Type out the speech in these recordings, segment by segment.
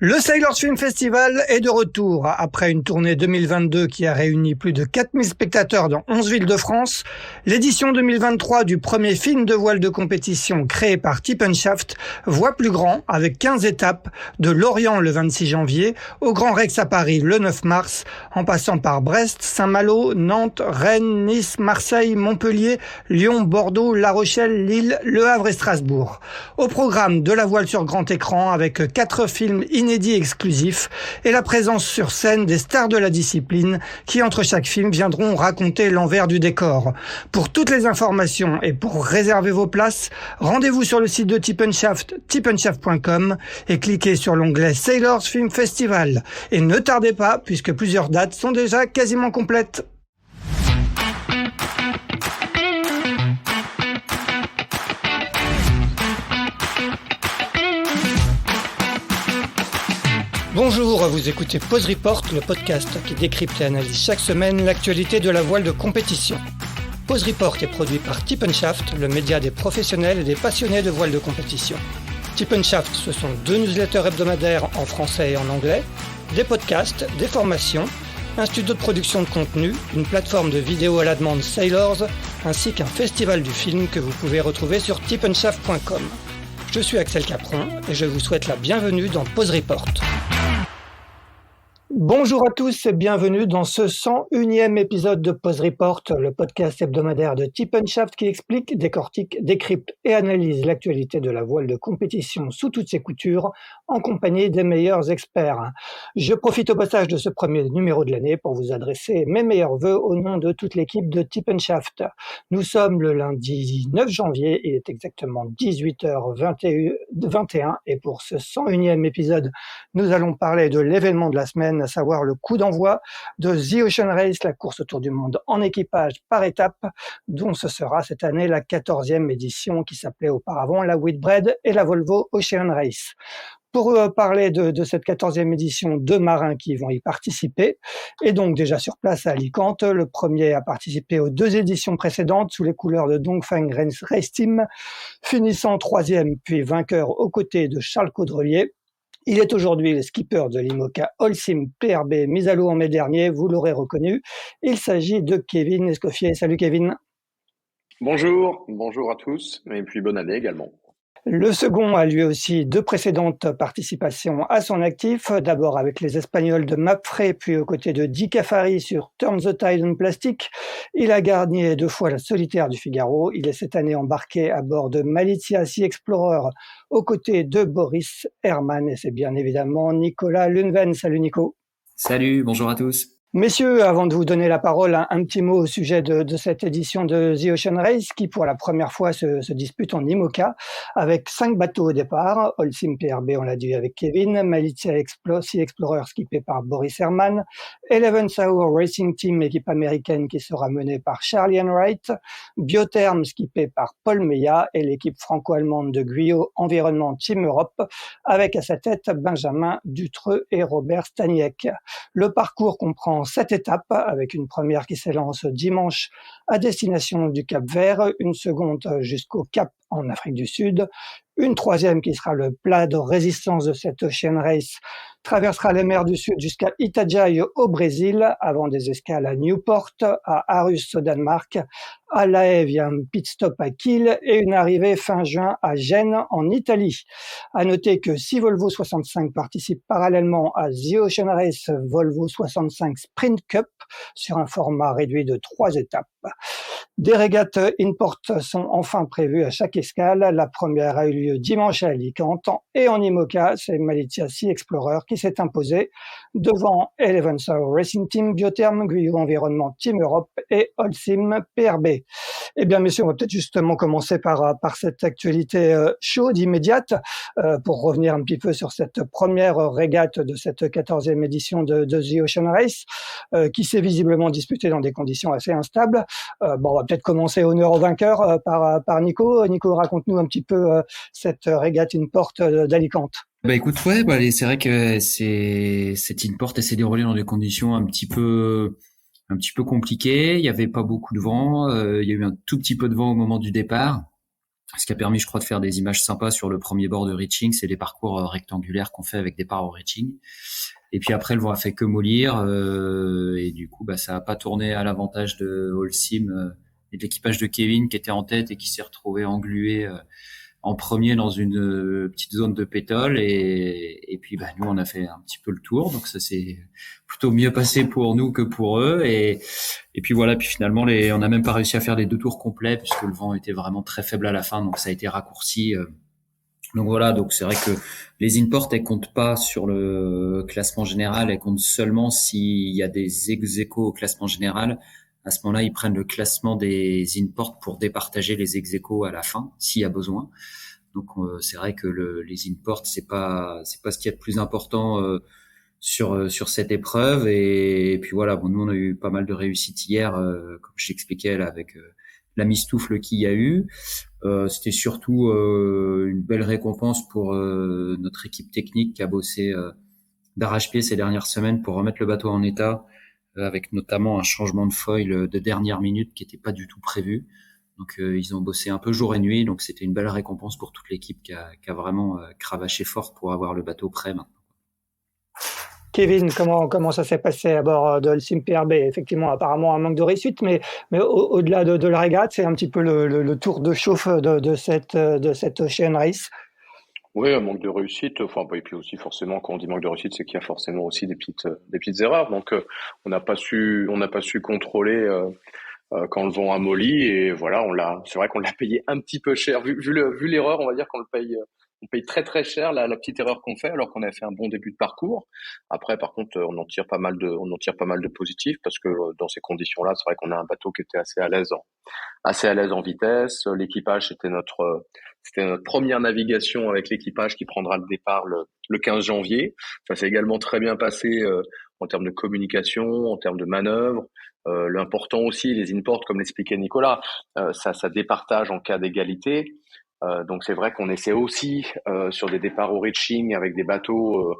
Le Sailors Film Festival est de retour. Après une tournée 2022 qui a réuni plus de 4000 spectateurs dans 11 villes de France, l'édition 2023 du premier film de voile de compétition créé par Tip & Shaft voit plus grand avec 15 étapes de Lorient le 26 janvier au Grand Rex à Paris le 9 mars, en passant par Brest, Saint-Malo, Nantes, Rennes, Nice, Marseille, Montpellier, Lyon, Bordeaux, La Rochelle, Lille, Le Havre et Strasbourg. Au programme de la voile sur grand écran avec 4 films inédits exclusifs et la présence sur scène des stars de la discipline qui, entre chaque film, viendront raconter l'envers du décor. Pour toutes les informations et pour réserver vos places, rendez-vous sur le site de Tip & Shaft, tipnshaft.com et cliquez sur l'onglet Sailors Film Festival. Et ne tardez pas, puisque plusieurs dates sont déjà quasiment complètes. Bonjour, vous écoutez Pause Report, le podcast qui décrypte et analyse chaque semaine l'actualité de la voile de compétition. Pause Report est produit par Tip & Shaft, le média des professionnels et des passionnés de voile de compétition. Tip & Shaft, ce sont 2 newsletters hebdomadaires en français et en anglais, des podcasts, des formations, un studio de production de contenu, une plateforme de vidéo à la demande Sailors, ainsi qu'un festival du film que vous pouvez retrouver sur tipnshaft.com. Je suis Axel Capron et je vous souhaite la bienvenue dans Pause Report. Bonjour à tous et bienvenue dans ce 101e épisode de Pause Report, le podcast hebdomadaire de Tip & Shaft qui explique, décortique, décrypte et analyse l'actualité de la voile de compétition sous toutes ses coutures en compagnie des meilleurs experts. Je profite au passage de ce premier numéro de l'année pour vous adresser mes meilleurs vœux au nom de toute l'équipe de Tip & Shaft. Nous sommes le lundi 9 janvier, il est exactement 18h21 et pour ce 101e épisode, nous allons parler de l'événement de la semaine, à savoir le coup d'envoi de The Ocean Race, la course autour du monde en équipage par étapes, dont ce sera cette année la 14e édition qui s'appelait auparavant la Whitbread et la Volvo Ocean Race. Pour parler de cette 14e édition, 2 marins qui vont y participer, et donc déjà sur place à Alicante, le premier a participé aux 2 éditions précédentes sous les couleurs de Dongfeng Race Team, finissant 3e puis vainqueur aux côtés de Charles Caudrelier. Il est aujourd'hui le skipper de l'IMOCA Holcim PRB mis à l'eau en mai dernier, vous l'aurez reconnu. Il s'agit de Kevin Escoffier. Salut Kevin. Bonjour à tous et puis bonne année également. Le second a lui aussi 2 précédentes participations à son actif, d'abord avec les Espagnols de Mapfre, puis aux côtés de Di Cafari sur Turn the Tide on Plastic. Il a gagné 2 fois la solitaire du Figaro. Il est cette année embarqué à bord de Malizia Sea Explorer aux côtés de Boris Herman et c'est bien évidemment Nicolas Lunven. Salut Nico. Salut, bonjour à tous. Messieurs, avant de vous donner la parole, un petit mot au sujet de cette édition de The Ocean Race qui, pour la première fois, se dispute en IMOCA avec 5 bateaux au départ. Holcim PRB, on l'a dit avec Kevin, Malizia Sea Explorer skippé par Boris Herman, Eleven Hour Racing Team, équipe américaine qui sera menée par Charlie Enright, Biotherm skippé par Paul Meillat et l'équipe franco-allemande de Guyot Environnement Team Europe avec à sa tête Benjamin Dutreux et Robert Staniek. Le parcours comprend 7 étapes, avec une première qui s'élance dimanche à destination du Cap-Vert, une seconde jusqu'au Cap en Afrique du Sud, une troisième qui sera le plat de résistance de cette Ocean Race, traversera les mers du Sud jusqu'à Itajaí au Brésil, avant des escales à Newport, à Aarhus au Danemark, à La Haye via un pit stop à Kiel et une arrivée fin juin à Gênes en Italie. À noter que 6 Volvo 65 participent parallèlement à The Ocean Race Volvo 65 Sprint Cup sur un format réduit de 3 étapes. Des régates in-port sont enfin prévues à chaque escale. La première a eu lieu dimanche à Alicante et en IMOCA, c'est Malizia Sea Explorer qui s'est imposé devant Eleven Hour Racing Team, Biotherm, Guyot Environnement Team Europe et Holcim PRB. Eh bien, messieurs, on va peut-être justement commencer par cette actualité chaude, immédiate, pour revenir un petit peu sur cette première régate de cette 14e édition de The Ocean Race, qui s'est visiblement disputée dans des conditions assez instables. On va peut-être commencer honneur au vainqueur par Nico. Nico, raconte-nous un petit peu cette régate in-port d'Alicante. Écoute, c'est vrai que cette in-port s'est déroulée dans des conditions un petit peu compliquées. Il y avait pas beaucoup de vent. Il y a eu un tout petit peu de vent au moment du départ. Ce qui a permis, je crois, de faire des images sympas sur le premier bord de reaching. C'est des parcours rectangulaires qu'on fait avec des parts au reaching. Et puis après, le vent a fait que mollir. Et du coup, ça a pas tourné à l'avantage de Holcim et de l'équipage de Kevin qui était en tête et qui s'est retrouvé englué en premier dans une petite zone de pétole. Et puis, nous, on a fait un petit peu le tour. Donc ça s'est plutôt mieux passé pour nous que pour eux. Et puis voilà, puis finalement, on n'a même pas réussi à faire les 2 tours complets puisque le vent était vraiment très faible à la fin. Donc ça a été raccourci. Donc voilà, donc c'est vrai que les imports, elles comptent pas sur le classement général, elles comptent seulement s'il y a des ex-aequo au classement général. À ce moment-là, ils prennent le classement des imports pour départager les ex-aequo à la fin, s'il y a besoin. Donc c'est vrai que les imports, c'est pas ce qu'il y a de plus important sur cette épreuve. Et puis voilà, nous on a eu pas mal de réussites hier, comme j'expliquais là avec la mistoufle qu'il y a eu. C'était surtout une belle récompense pour notre équipe technique qui a bossé d'arrache-pied ces dernières semaines pour remettre le bateau en état, avec notamment un changement de foil de dernière minute qui n'était pas du tout prévu. Donc ils ont bossé un peu jour et nuit, donc c'était une belle récompense pour toute l'équipe qui a vraiment cravaché fort pour avoir le bateau prêt maintenant. Kevin, comment ça s'est passé à bord de Holcim PRB? Effectivement, apparemment un manque de réussite, mais au-delà de la régate, c'est un petit peu le tour de chauffe de cette Ocean Race. Oui, un manque de réussite. Enfin, et puis aussi forcément, quand on dit manque de réussite, c'est qu'il y a forcément aussi des petites erreurs. Donc, on n'a pas su contrôler quand le vent a molli. Et voilà, c'est vrai qu'on l'a payé un petit peu cher. Vu l'erreur, on va dire qu'on le paye. On paye très très cher la petite erreur qu'on fait alors qu'on a fait un bon début de parcours. Après, par contre, on en tire pas mal de positifs parce que dans ces conditions-là, c'est vrai qu'on a un bateau qui était assez à l'aise en vitesse. L'équipage, c'était notre première navigation avec l'équipage qui prendra le départ le 15 janvier. Ça s'est également très bien passé en termes de communication, en termes de manœuvre. L'important aussi, les imports, comme l'expliquait Nicolas, ça départage en cas d'égalité. Donc c'est vrai qu'on essaie aussi sur des départs au reaching avec des bateaux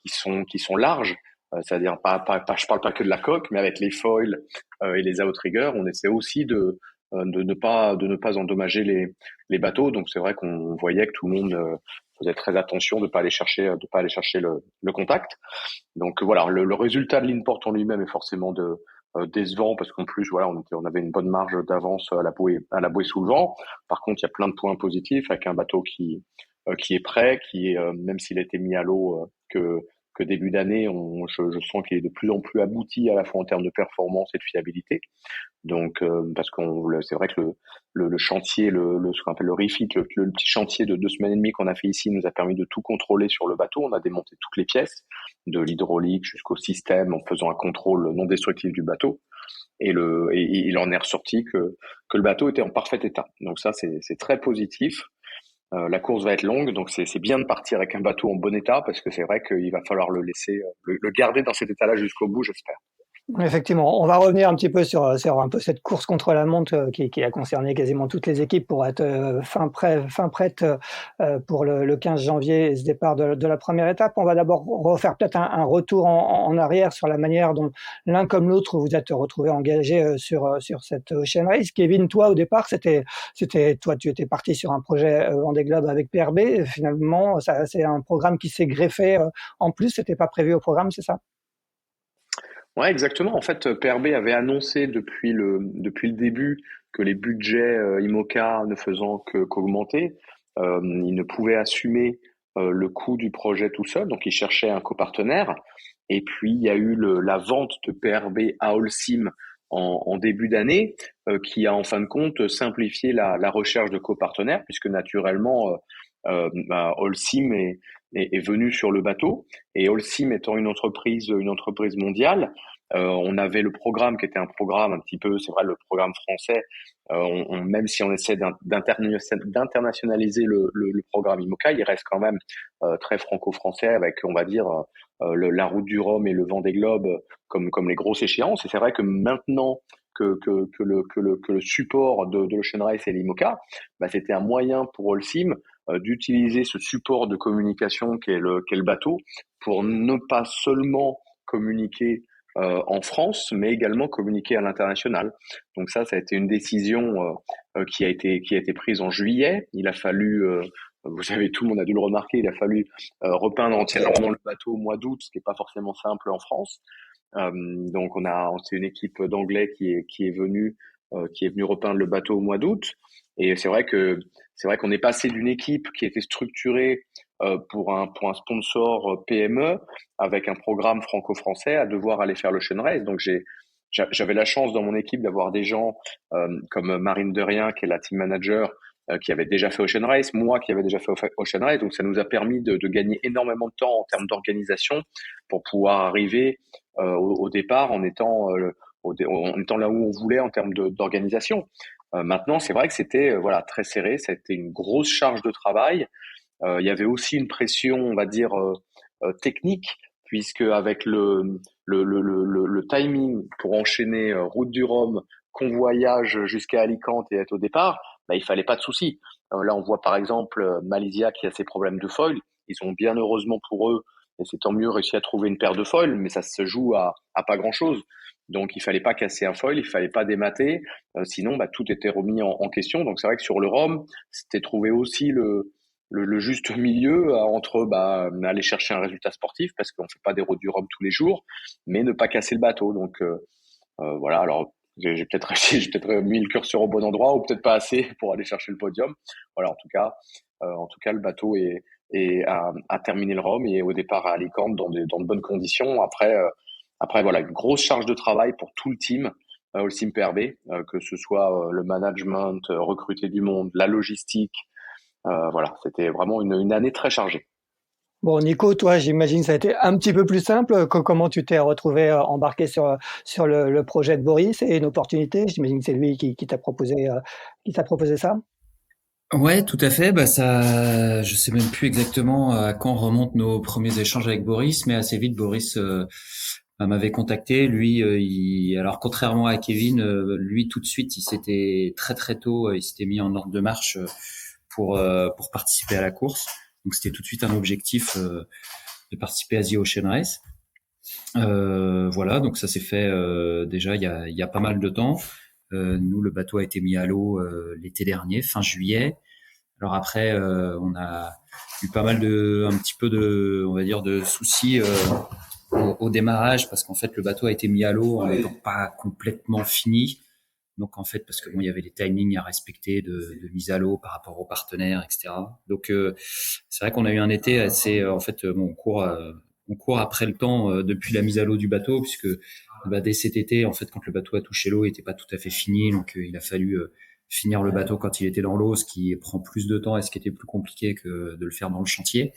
qui sont larges. C'est-à-dire je parle pas que de la coque, mais avec les foils et les outriggers, on essaie aussi de ne pas endommager les bateaux. Donc c'est vrai qu'on voyait que tout le monde faisait très attention de pas aller chercher le contact. Donc voilà, le résultat de l'import en lui-même est forcément décevant parce qu'en plus voilà, on avait une bonne marge d'avance à la bouée sous le vent. Par contre, il y a plein de points positifs avec un bateau qui est prêt, même s'il a été mis à l'eau que début d'année, je sens qu'il est de plus en plus abouti à la fois en termes de performance et de fiabilité. Donc, parce c'est vrai que le chantier, ce qu'on appelle le refit, le petit chantier de 2 semaines et demie qu'on a fait ici nous a permis de tout contrôler sur le bateau. On a démonté toutes les pièces, de l'hydraulique jusqu'au système, en faisant un contrôle non destructif du bateau. Et il en est ressorti que le bateau était en parfait état. Donc ça, c'est très positif. La course va être longue, donc c'est bien de partir avec un bateau en bon état parce que c'est vrai qu'il va falloir le laisser, le garder dans cet état-là jusqu'au bout, j'espère. Effectivement, on va revenir un petit peu sur un peu cette course contre la montre qui a concerné quasiment toutes les équipes pour être fin prête pour le 15 janvier et ce départ de la première étape. On va d'abord refaire peut-être un retour en arrière sur la manière dont l'un comme l'autre vous êtes retrouvés engagés sur cette Ocean Race. Kevin, toi au départ, toi tu étais parti sur un projet Vendée Globe avec PRB. Et finalement, c'est un programme qui s'est greffé en plus. C'était pas prévu au programme, c'est ça? Ouais, exactement. En fait, PRB avait annoncé depuis le début que les budgets IMOCA ne faisant qu'augmenter, ils ne pouvaient assumer le coût du projet tout seul, donc ils cherchaient un copartenaire. Et puis il y a eu la vente de PRB à Holcim en début d'année, qui a en fin de compte simplifié la recherche de copartenaires, puisque naturellement Holcim est venu sur le bateau. Et Holcim étant une entreprise mondiale, on avait le programme qui était un programme un petit peu, c'est vrai, le programme français. Même si on essaie d'internationaliser le programme IMOCA, il reste quand même très franco-français avec, on va dire, la Route du Rhum et le Vendée Globe comme les grosses échéances. Et c'est vrai que maintenant que le support de l'Ocean Race et l'IMOCA, c'était un moyen pour Holcim d'utiliser ce support de communication qu'est le bateau pour ne pas seulement communiquer en France, mais également communiquer à l'international. Donc ça a été une décision qui a été prise en juillet. Il a fallu, vous savez, tout le monde a dû le remarquer, il a fallu repeindre entièrement le bateau au mois d'août, ce qui est pas forcément simple en France. Donc c'est une équipe d'Anglais qui est venue repeindre le bateau au mois d'août. Et c'est vrai qu'on est passé d'une équipe qui était structurée pour un sponsor PME avec un programme franco-français à devoir aller faire l'Ocean Race. Donc j'avais la chance dans mon équipe d'avoir des gens comme Marine Derrien, qui est la team manager, qui avait déjà fait Ocean Race, moi qui avait déjà fait Ocean Race. Donc ça nous a permis de gagner énormément de temps en termes d'organisation pour pouvoir arriver au départ en étant là où on voulait en termes d'organisation. Maintenant, c'est vrai que c'était voilà, très serré, c'était une grosse charge de travail. Il y avait aussi une pression, on va dire, technique, puisque avec le timing pour enchaîner route du Rhum, convoyage jusqu'à Alicante et être au départ, bah, il fallait pas de soucis. Là, on voit par exemple Malaysia qui a ses problèmes de foil. Ils ont bien heureusement pour eux, et c'est tant mieux, réussi à trouver une paire de foils, mais ça se joue à pas grand-chose. Donc il fallait pas casser un foil, il fallait pas démater, sinon bah, tout était remis en question. Donc c'est vrai que sur le Rhum, c'était trouver aussi le juste milieu entre aller chercher un résultat sportif parce qu'on fait pas des routes du Rhum tous les jours, mais ne pas casser le bateau. Donc voilà. Alors j'ai peut-être j'ai peut-être mis le curseur au bon endroit ou peut-être pas assez pour aller chercher le podium. Voilà. En tout cas, le bateau a terminé le Rhum et au départ à Alicante dans de bonnes conditions. Après voilà, une grosse charge de travail pour tout le team. Holcim PRB, que ce soit le management, recruter du monde, la logistique, voilà, c'était vraiment une année très chargée. Bon, Nico, toi, j'imagine que ça a été un petit peu plus simple. Comment tu t'es retrouvé embarqué sur le projet de Boris et une opportunité? J'imagine que c'est lui qui t'a proposé ça. Ouais, tout à fait. Bah ça, je sais même plus exactement à quand remontent nos premiers échanges avec Boris, mais assez vite Boris m'avait contacté. Lui, alors contrairement à Kevin, lui tout de suite, il s'était très très tôt, il s'était mis en ordre de marche pour participer à la course. Donc c'était tout de suite un objectif de participer à The Ocean Race. Voilà, donc ça s'est fait déjà il y a pas mal de temps. Nous, le bateau a été mis à l'eau l'été dernier, fin juillet. Alors après, on a eu pas mal un petit peu on va dire, de soucis au démarrage parce qu'en fait, le bateau a été mis à l'eau en n'étant pas complètement fini. Donc en fait, parce que bon, il y avait les timings à respecter de mise à l'eau par rapport aux partenaires, etc. Donc c'est vrai qu'on a eu un été assez, en fait, bon, on court après le temps depuis la mise à l'eau du bateau, puisque dès cet été, en fait, quand le bateau a touché l'eau, il était pas tout à fait fini, donc il a fallu finir le bateau quand il était dans l'eau, ce qui prend plus de temps et ce qui était plus compliqué que de le faire dans le chantier.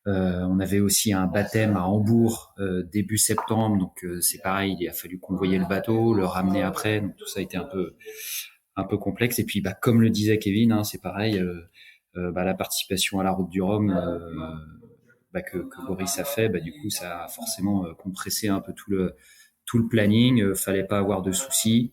On avait aussi un baptême à Hambourg début septembre, donc c'est pareil, il a fallu convoyer le bateau, le ramener après, donc tout ça a été un peu complexe. Et puis comme le disait Kevin, hein, c'est pareil, la participation à la route du Rhum que Boris a fait, du coup ça a forcément compressé un peu tout le planning, fallait pas avoir de soucis.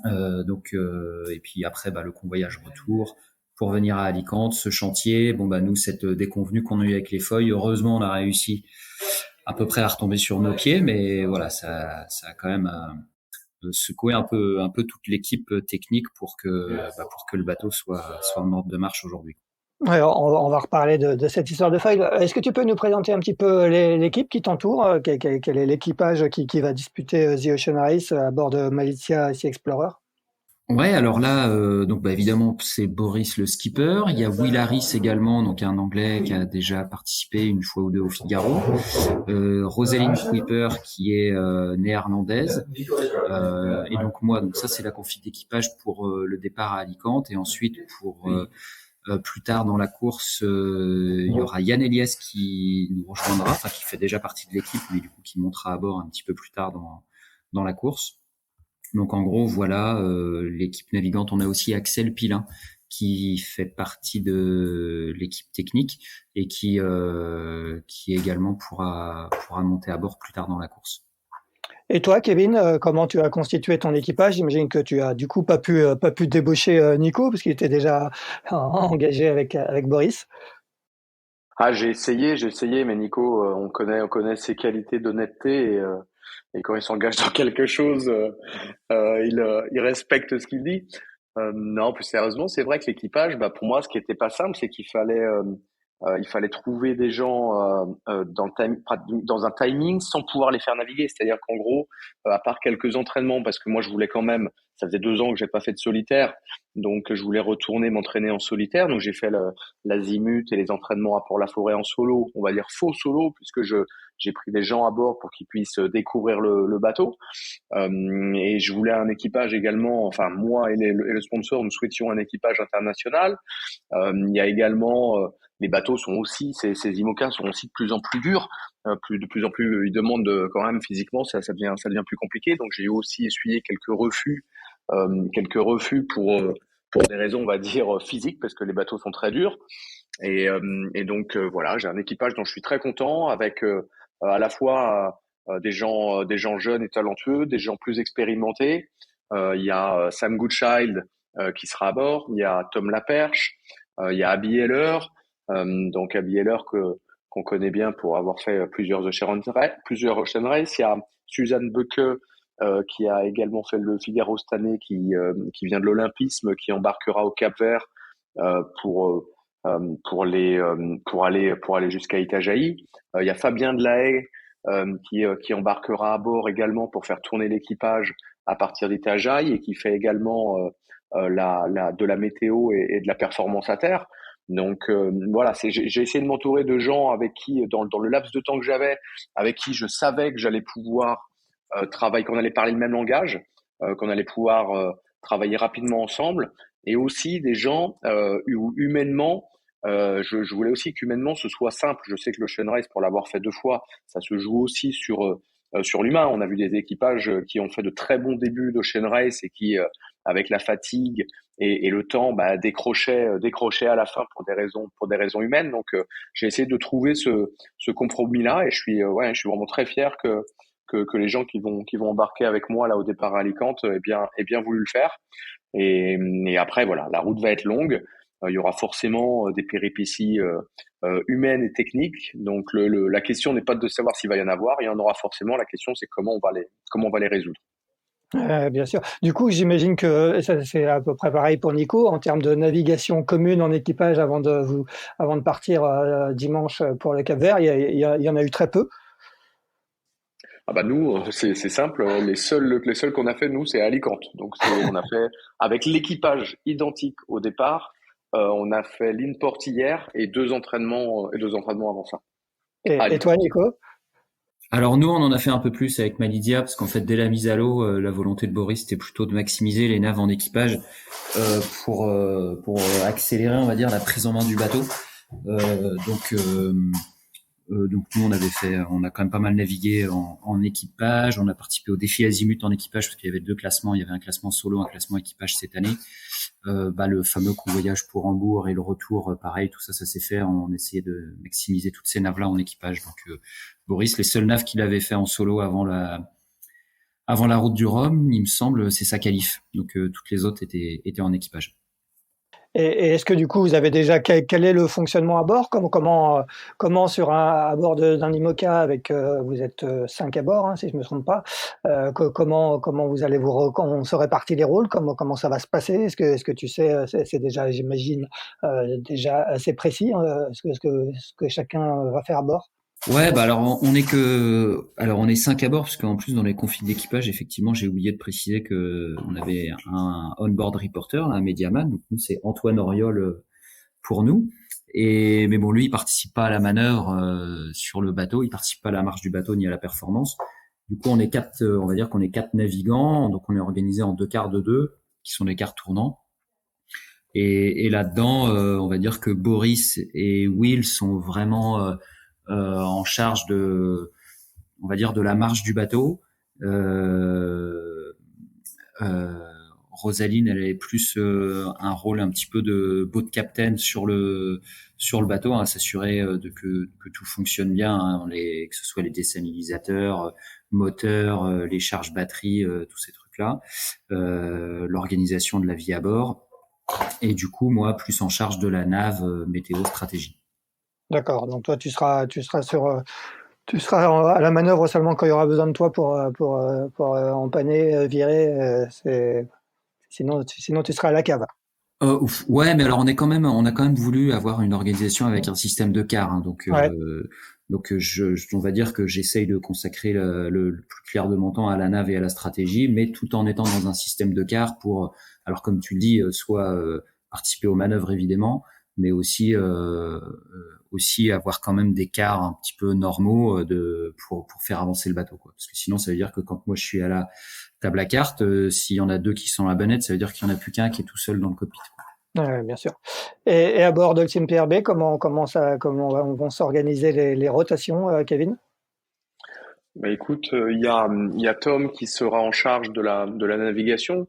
Et puis après le convoyage retour pour venir à Alicante, ce chantier. Nous, cette déconvenue qu'on a eu avec les feuilles, heureusement on a réussi à peu près à retomber sur nos pieds, mais voilà, ça a quand même secoué un peu toute l'équipe technique pour que le bateau soit en ordre de marche aujourd'hui. Ouais, on va reparler de cette histoire de feuilles. Est-ce que tu peux nous présenter un petit peu l'équipe qui t'entoure? Quel est l'équipage qui va disputer The Ocean Race à bord de Malizia Sea Explorer? Ouais, alors là, évidemment, c'est Boris le skipper. Il y a Will Harris également, donc un Anglais qui a déjà participé une fois ou deux au Figaro. Rosalind Kuiper qui est néerlandaise. Et donc moi, donc ça c'est la config d'équipage pour le départ à Alicante. Et ensuite pour plus tard dans la course, il y aura Yann Eliès qui nous rejoindra, enfin qui fait déjà partie de l'équipe, mais du coup qui montera à bord un petit peu plus tard dans la course. Donc en gros, voilà l'équipe navigante. On a aussi Axel Pilin qui fait partie de l'équipe technique et qui également pourra monter à bord plus tard dans la course. Et toi, Kevin, comment tu as constitué ton équipage? J'imagine que tu as du coup pas pu débaucher Nico parce qu'il était déjà engagé avec Boris. Ah, j'ai essayé, mais Nico, on connaît ses qualités d'honnêteté et quand il s'engage dans quelque chose, il respecte ce qu'il dit. Non, plus sérieusement, c'est vrai que l'équipage, bah, pour moi, ce qui était pas simple, c'est il fallait trouver des gens dans un timing sans pouvoir les faire naviguer. C'est-à-dire qu'en gros, à part quelques entraînements, parce que moi, je voulais quand même, ça faisait 2 ans que j'ai pas fait de solitaire, donc je voulais retourner m'entraîner en solitaire. Donc j'ai fait l'azimut et les entraînements à Port-la-Forêt en solo, on va dire faux solo, puisque j'ai pris des gens à bord pour qu'ils puissent découvrir le bateau. Et je voulais un équipage également, enfin moi et le sponsor, nous souhaitions un équipage international. Il y a également les bateaux sont aussi ces IMOCA sont aussi de plus en plus durs, de plus en plus ils demandent quand même physiquement ça devient plus compliqué. Donc j'ai aussi essuyé quelques refus pour des raisons on va dire physiques parce que les bateaux sont très durs. Et donc voilà, j'ai un équipage dont je suis très content avec à la fois des gens jeunes et talentueux, des gens plus expérimentés. Il y a Sam Goodchild qui sera à bord, il y a Tom Laperche, il y a Abby Heller, donc Abby Heller qu'on connaît bien pour avoir fait plusieurs Ocean Race. Il y a Suzanne Böcke qui a également fait le Figaro cette année, qui vient de l'Olympisme, qui embarquera au Cap-Vert euh, pour euh, pour aller jusqu'à Itajaï. Il y a Fabien Delahaye qui embarquera à bord également pour faire tourner l'équipage à partir d'Itajaï et qui fait également de la météo et de la performance à terre. Donc voilà, j'ai essayé de m'entourer de gens avec qui, dans le laps de temps que j'avais, avec qui je savais que j'allais pouvoir travailler, qu'on allait parler le même langage, qu'on allait pouvoir travailler rapidement ensemble, et aussi des gens où humainement, je voulais aussi qu'humainement ce soit simple. Je sais que l'Ocean Race, pour l'avoir fait 2 fois, ça se joue aussi sur l'humain. On a vu des équipages qui ont fait de très bons débuts d'Ocean Race et qui, avec la fatigue et le temps, bah, décrochaient à la fin pour des raisons humaines. Donc, j'ai essayé de trouver ce compromis-là et je suis vraiment très fier que les gens qui vont embarquer avec moi là au départ à Alicante aient bien voulu le faire. Et après, voilà, la route va être longue. Il y aura forcément des péripéties humaines et techniques. Donc la question n'est pas de savoir s'il va y en avoir, il y en aura forcément. La question, c'est comment on va les résoudre. Bien sûr. Du coup, j'imagine que ça c'est à peu près pareil pour Nico en termes de navigation commune en équipage avant de partir dimanche pour le Cap-Vert. Il y en a eu très peu. Ah bah nous, c'est simple. Les seuls qu'on a fait nous, c'est à Alicante. Donc on a fait avec l'équipage identique au départ. On a fait l'INPORT hier et 2 entraînements avant ça à Et toi, Alicante. Nico? Alors nous, on en a fait un peu plus avec Malidia, parce qu'en fait, dès la mise à l'eau, la volonté de Boris, c'était plutôt de maximiser les naves en équipage pour accélérer, on va dire, la prise en main du bateau. Donc nous, on a quand même pas mal navigué en équipage. On a participé au défi Azimut en équipage, parce qu'il y avait 2 classements. Il y avait un classement solo, un classement équipage cette année. Le fameux convoyage pour Hambourg et le retour, pareil, tout ça, ça s'est fait. On essayait de maximiser toutes ces naves-là en équipage. Donc Boris, les seules naves qu'il avait fait en solo avant la route du Rhum, il me semble, c'est sa qualif. Donc toutes les autres étaient en équipage. Et est-ce que du coup, vous avez déjà quel est le fonctionnement à bord? Comment sur à bord d'un IMOCA avec vous êtes 5 à bord, hein, si je me trompe pas. Comment vous allez comment on se répartit les rôles? Comment ça va se passer? Est-ce que tu sais? C'est déjà, j'imagine, déjà assez précis, ce que chacun va faire à bord. Ouais, bah alors on est 5 à bord, parce qu'en plus dans les conflits d'équipage, effectivement, j'ai oublié de préciser que on avait un on-board reporter, un médiaman. Donc nous, c'est Antoine Auriol pour nous. Mais bon, lui, il participe pas à la manœuvre sur le bateau, il participe pas à la marche du bateau ni à la performance. Du coup, on va dire qu'on est 4 navigants, donc on est organisé en 2 quarts de 2, qui sont des quarts tournants. Et là-dedans, on va dire que Boris et Will sont vraiment en charge on va dire, de la marche du bateau. Euh, euh, Rosaline, elle avait plus un rôle un petit peu de boat captain sur le bateau, hein, s'assurer que tout fonctionne bien, hein, que ce soit les désalinisateurs, moteurs, les charges batteries, tous ces trucs-là, l'organisation de la vie à bord. Et du coup, moi, plus en charge de la nave météo stratégie. D'accord. Donc toi, tu seras à la manœuvre seulement quand il y aura besoin de toi pour empanner, virer. Sinon tu seras à la cave. Ouais, mais alors on a quand même voulu avoir une organisation avec un système de car, hein, Ouais. on va dire que j'essaye de consacrer le plus clair de mon temps à la nav et à la stratégie, mais tout en étant dans un système de car pour, alors comme tu le dis, soit participer aux manœuvres évidemment, mais aussi avoir quand même des cars un petit peu normaux pour faire avancer le bateau, quoi. Parce que sinon ça veut dire que quand moi je suis à la table à cartes, s'il y en a deux qui sont à la bonnette, ça veut dire qu'il y en a plus qu'un qui est tout seul dans le cockpit. Ouais, bien sûr. Et à bord de Team PRB, comment vont s'organiser les rotations, Kevin? Bah écoute, il y a Tom qui sera en charge de la navigation.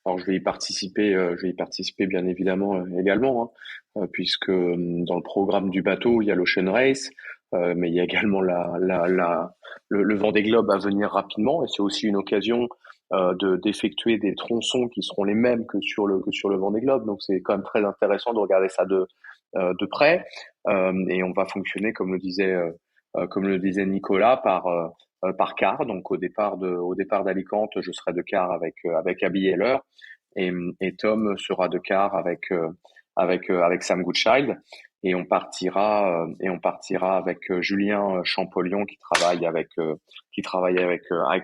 Alors je vais y participer bien évidemment également, hein, puisque dans le programme du bateau il y a l'Ocean Race, mais il y a également le Vendée Globe à venir rapidement, et c'est aussi une occasion d'effectuer des tronçons qui seront les mêmes que sur le Vendée Globe. Donc c'est quand même très intéressant de regarder ça de près, et on va fonctionner comme le disait Nicolas, par car. Donc au départ d'Alicante, je serai de car avec Abby Heller, et Tom sera de car avec Sam Goodchild, et on partira avec Julien Champollion qui travaille avec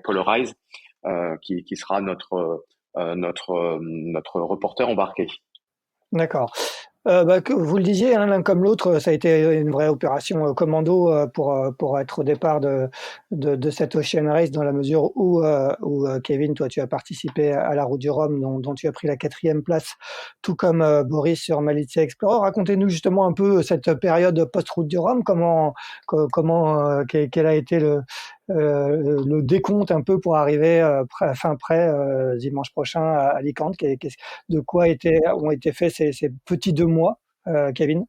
Polarize, qui sera notre reporter embarqué. D'accord. Que vous le disiez, hein, l'un comme l'autre, ça a été une vraie opération commando pour être au départ de cette Ocean Race, dans la mesure où Kevin, toi, tu as participé à la Route du Rhum, dont tu as pris la 4e place, tout comme Boris sur Malizia Explorer. Racontez-nous justement un peu cette période post-Route du Rhum, quel a été le décompte un peu pour arriver fin prêt dimanche prochain à Alicante. De quoi ont été faits ces petits 2 mois, Kevin?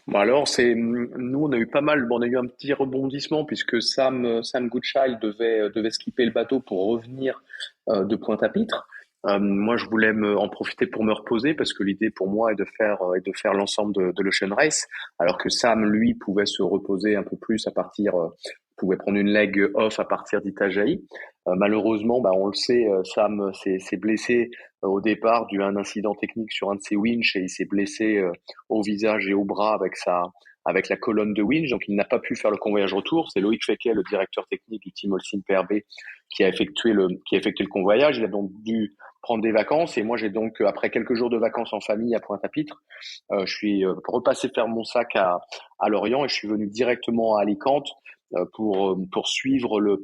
Bon alors, nous on a eu on a eu un petit rebondissement puisque Sam Goodchild devait skipper le bateau pour revenir de Pointe-à-Pitre. Moi, je voulais en profiter pour me reposer parce que l'idée pour moi est de faire l'ensemble de l'Ocean Race, alors que Sam, lui, pouvait se reposer un peu plus pouvait prendre une leg off à partir d'Itajaï. Malheureusement, bah, on le sait, Sam s'est blessé au départ dû à un incident technique sur un de ses winches, et il s'est blessé au visage et au bras avec la colonne de winch, donc il n'a pas pu faire le convoyage retour. C'est Loïc Fequet, le directeur technique du team Holcim PRB, qui a effectué le convoyage. Il a donc dû prendre des vacances, et moi j'ai donc, après quelques jours de vacances en famille à Pointe-à-Pitre, je suis repassé faire mon sac à Lorient, et je suis venu directement à Alicante pour suivre le